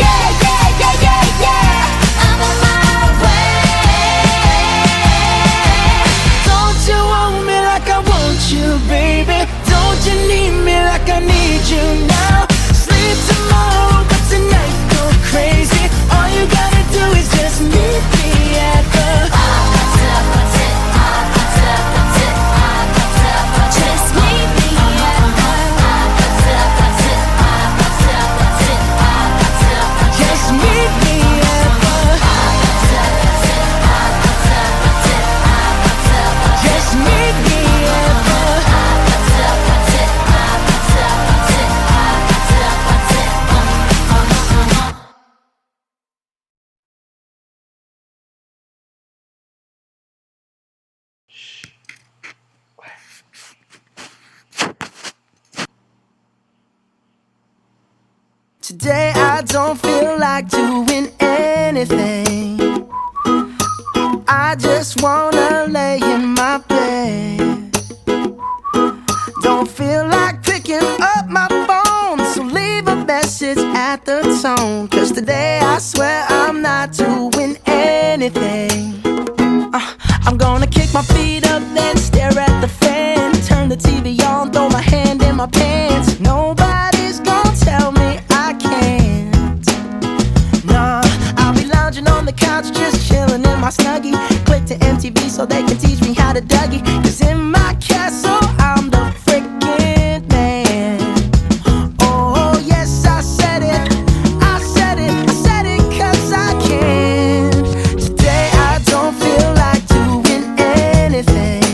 Yeah, yeah, yeah, yeah, yeah, I'm on my way. Don't you want me like I want you, baby? Don't you need me like I need you now? Sleep tomorrow, but tonight go crazy. All you gotta do is just meet me at the 아파트 아파트 아파트 아파트 아파트 아파트 Just meet me at the 아파트 아파트 아파트 아파트 아파트 아파트 just meet me at the 아파트 아파트 아파트 아파트 아파트 아파트 just meet me at the 아파트 아파트 아파트 아파트 아파트 아파트 Today I don't feel like doing anything. I just wanna lay in my bed. Don't feel like picking up my phone, so leave a message at the tone. 'Cause today I swear I'm not doing anything. I'm gonna kick my feet up, then stare at the fan. Turn the TV on, throw my hand in my pants. Nobody's gonna tell me I can't. Nah, I'll be lounging on the couch, just chilling in my Snuggie. Click to MTV so they can teach me how to Dougie. 'Cause in my castle, I'm the freaking man. Oh, yes, I said it. I said it. I said it 'cause I can. Today I don't feel like doing anything.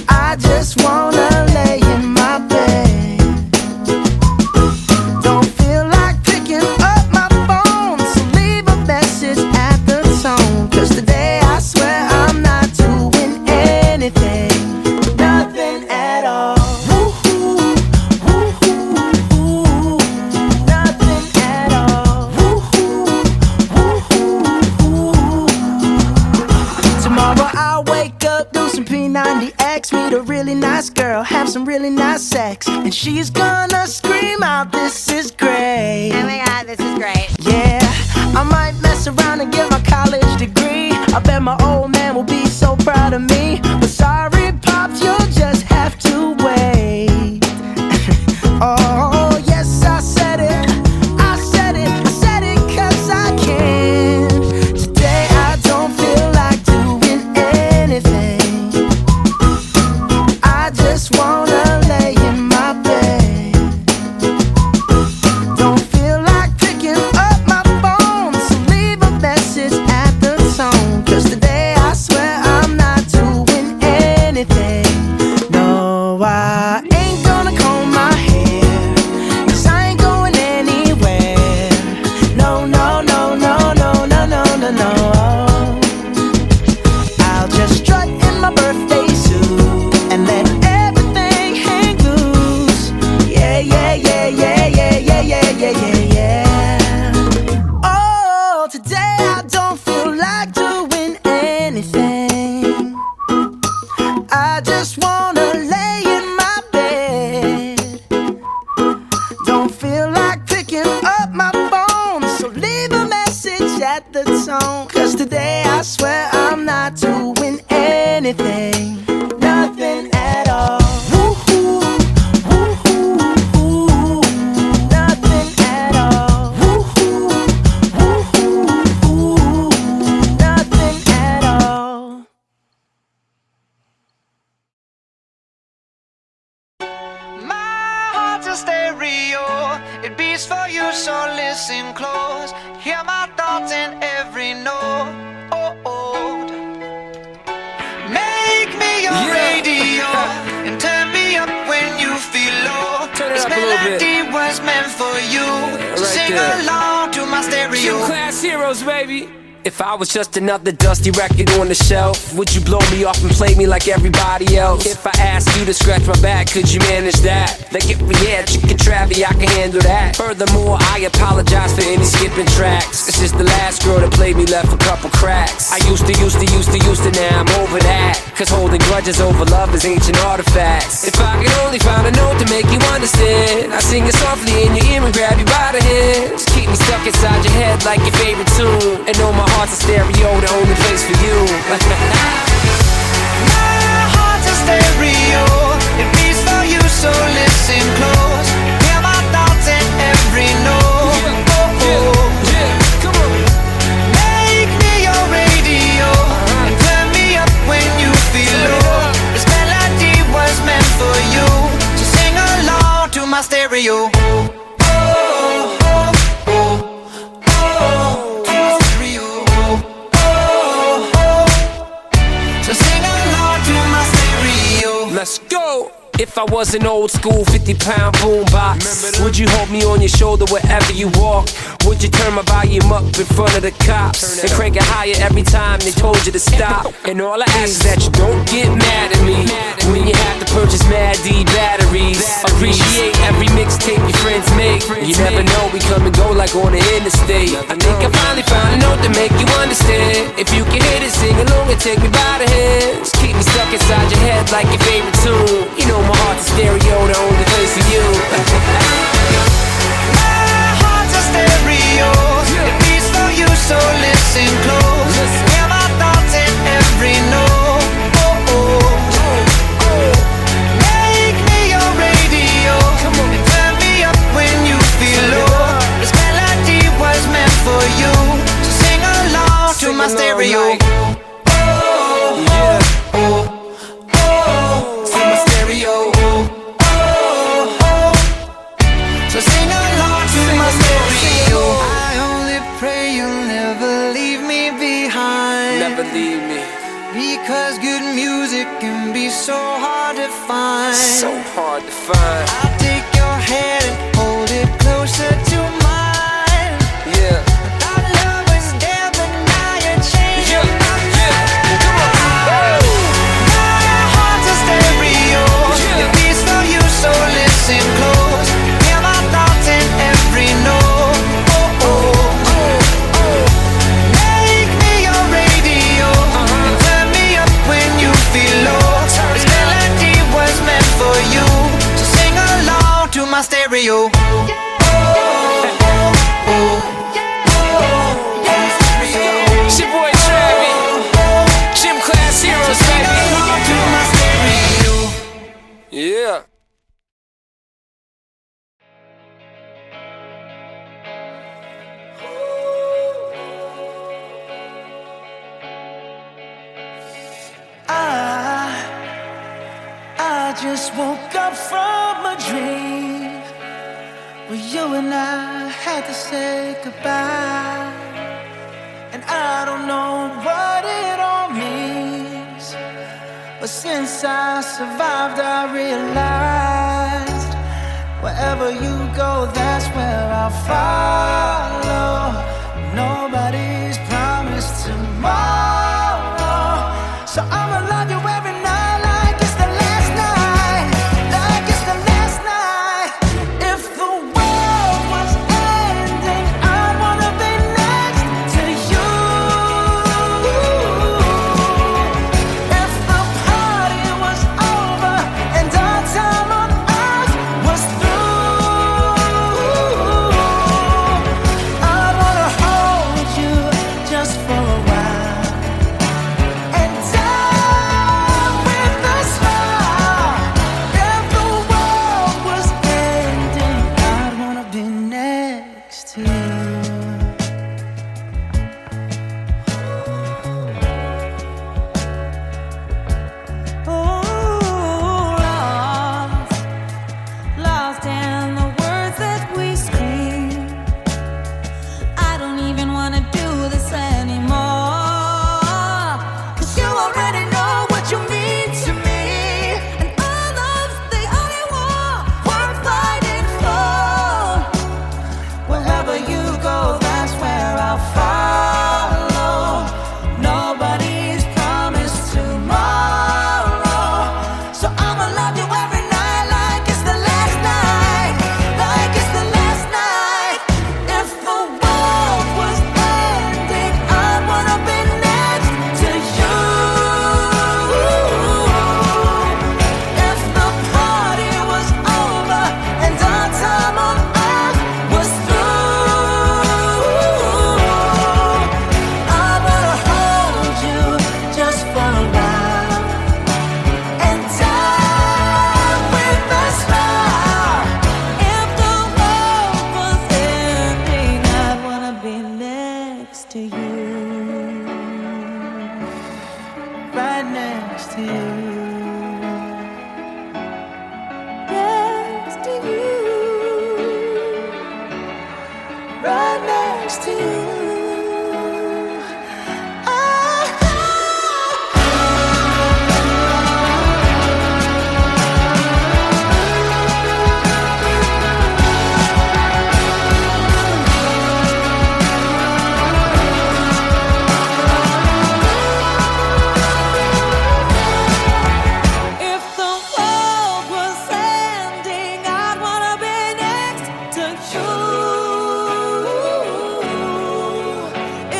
I just wanna lay in my bed. Don't feel like picking up my phone, so leave a message at the tone. 'Cause today I swear I'm not doing anything. I wake up, do some P90X, meet a really nice girl, have some really nice sex, and she's gonna scream out, "This is great." Oh my god, this is great. Yeah, I might mess around and get my college degree. I bet my old man will be so proud of me. But sorry, Pops, you'll just have to wait. Oh, yes, I said it. I said it. I said it 'cause I can. Today I don't feel like doing anything. I just wanna lay in my bed. Don't feel like picking up my phone, so leave a message at the tone. 'Cause today I swear I'm not doing anything. No, I ain't gonna comb my hair, 'cause I ain't going anywhere. No, no, no, no, no, no, no, no, no. I'll just strut in my birthday suit and let everything hang loose. Yeah, yeah, yeah, yeah, yeah, yeah, yeah, yeah, yeah, yeah. Oh, today I don't feel like doing anything. I just wanna lay in my bed. Don't feel like picking up my phone, so leave a message at the tone. 'Cause today I swear I'm not doing anything. Nothing at all. Woo-hoo, woo-hoo, woo-hoo. Nothing at all. Woo-hoo, woo-hoo, woo-hoo. Nothing at all. My heart's a stereo, it beats for you, so listen close. Hear my thoughts in every note. Make me your Yeah. radio and turn me up when you feel low. Turn it This up a little bit. melody was meant for you, so right sing there. along to my stereo. Gym class heroes, baby. If I was just another dusty record on the shelf, would you blow me off and play me like everybody else? If I asked you to scratch my back, could you manage that? Like if we had chicken trappy, I can handle that. Furthermore, I apologize for any skipping tracks. It's just the last girl that played me left a couple cracks. I used to, now I'm over that. 'Cause holding grudges over love is ancient artifacts. If I could only find a note to make you understand, I sing it softly in your ear and grab you by the hands. Keep me stuck inside your head like your favorite tune. And know my heart's a stereo, the only place for you. My heart's a stereo, it beats for you, so listen close. Hear my thoughts in every note. Yeah, come on. Make me your radio and turn me up when you feel low. This melody was meant for you, so sing along to my stereo. So sing along to my stereo. Let's go! If I was an old school 50-pound boombox, would you hold me on your shoulder wherever you walk? Would you turn my volume up in front of the cops and crank it higher every time they told you to stop? And all I ask is that you don't get mad at me when you have to purchase Mad D batteries. Appreciate every mixtape your friends make. You never know, we come and go like on the interstate. I think I finally found a note to make you understand. If you can hit it, sing along and take me by the hands. Keep me stuck inside your head like your favorite tune. You know my heart's a stereo, the only place for you. My heart's a stereo, it beats for you, so listen close. Hear my thoughts in every note. Make me your radio and turn me up when you feel low. This melody was meant for you, so sing along to my stereo. So sing along to my stereo. I only pray you'll never leave me behind. Never leave me. Because good music can be so hard to find. So hard to find. I'll take your hand and hold it closer to mine. Yeah. Our love was there, but now you're changing my mind. My heart's a stereo, it beats for you, so listen close. Hear my thoughts in every note. Make me your radio and turn me up when just woke up from a dream where you and I had to say goodbye. And I don't know what it all means, but since I survived I realized wherever you go, that's where I'll follow. Nobody's promised tomorrow, so I'ma love you every night like it's the last night, like it's the last night. If the world was ending, I'd wanna be next to you. If the party was over and our time on earth was through, I'd wanna hold you just for a while and die with a smile. If the world was ending, I'd wanna be next to you. Lost in the words that we scream. I don't even wanna do this anymore, 'cause you already know what you mean to me, and our love's the only war worth fighting for. Wherever you go, that's where I'll follow. Nobody's promised tomorrow, so I'ma love you every night like it's the last night, like it's the last night. If the world was ending, I'd wanna be next to you. If the party was over and our time on earth was through, I wanna hold you just for a while and die with a smile. If the world was ending, I'd wanna be next to you, Right next to you. next to you. Right next to you. If the world was ending, I'd wanna be next to you.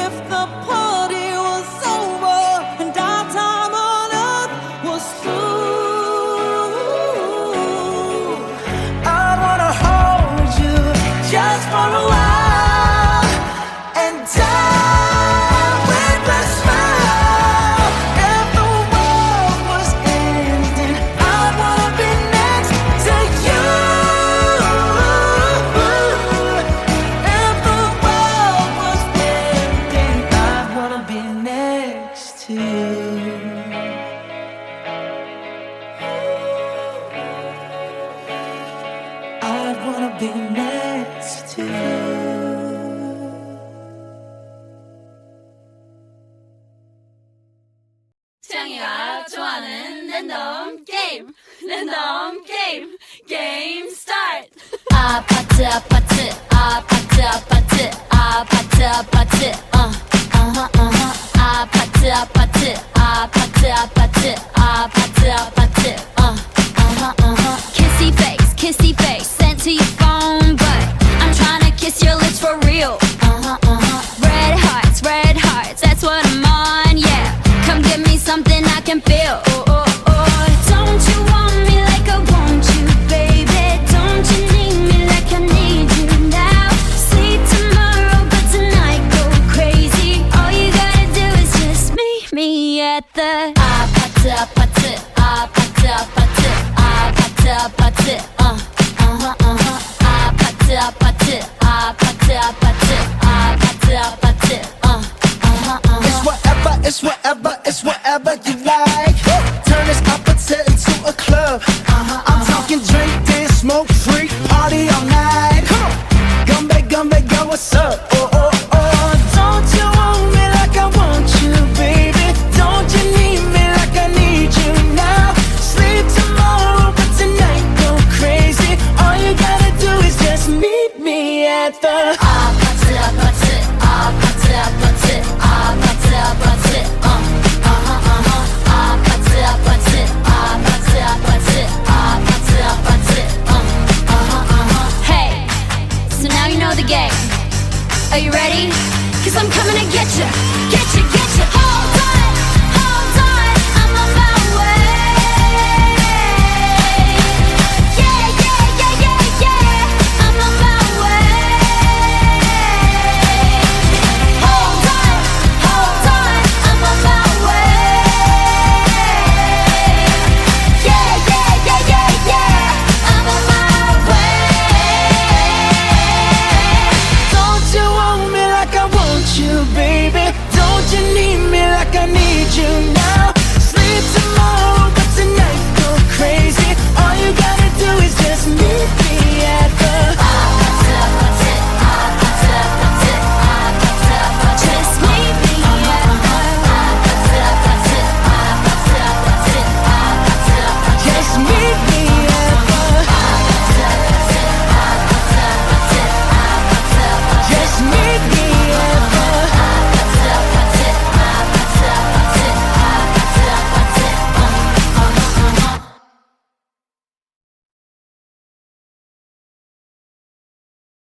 If the party was over and our time on earth was through, I wanna hold you just for a while and die with a smile. If the world was ending, I'd wanna be next to you. If the world was ending, I'd wanna be next to you. I'd wanna be next to you. 태양이가 좋아하는 랜덤 게임, 랜덤 게임, 게임 스타트. 아파트 아파트 아파트 아파트 아파트 아파트 아파트 아파트 아파트 아파트 아파트 아파트 kissy face sent to your phone, but I'm trying to kiss your lips for real. Red hearts, that's what I'm on, yeah. Come give me something I can feel. Don't you want me like I want you, baby? Don't you need me like I need you now? Sleep tomorrow, but tonight go crazy. All you gotta do is just meet me at the 아파트 아파트 아파트 아파트 아파트 아파트 아파트 아파트 아파트 아파트 아파트 아파트 It's whatever you like.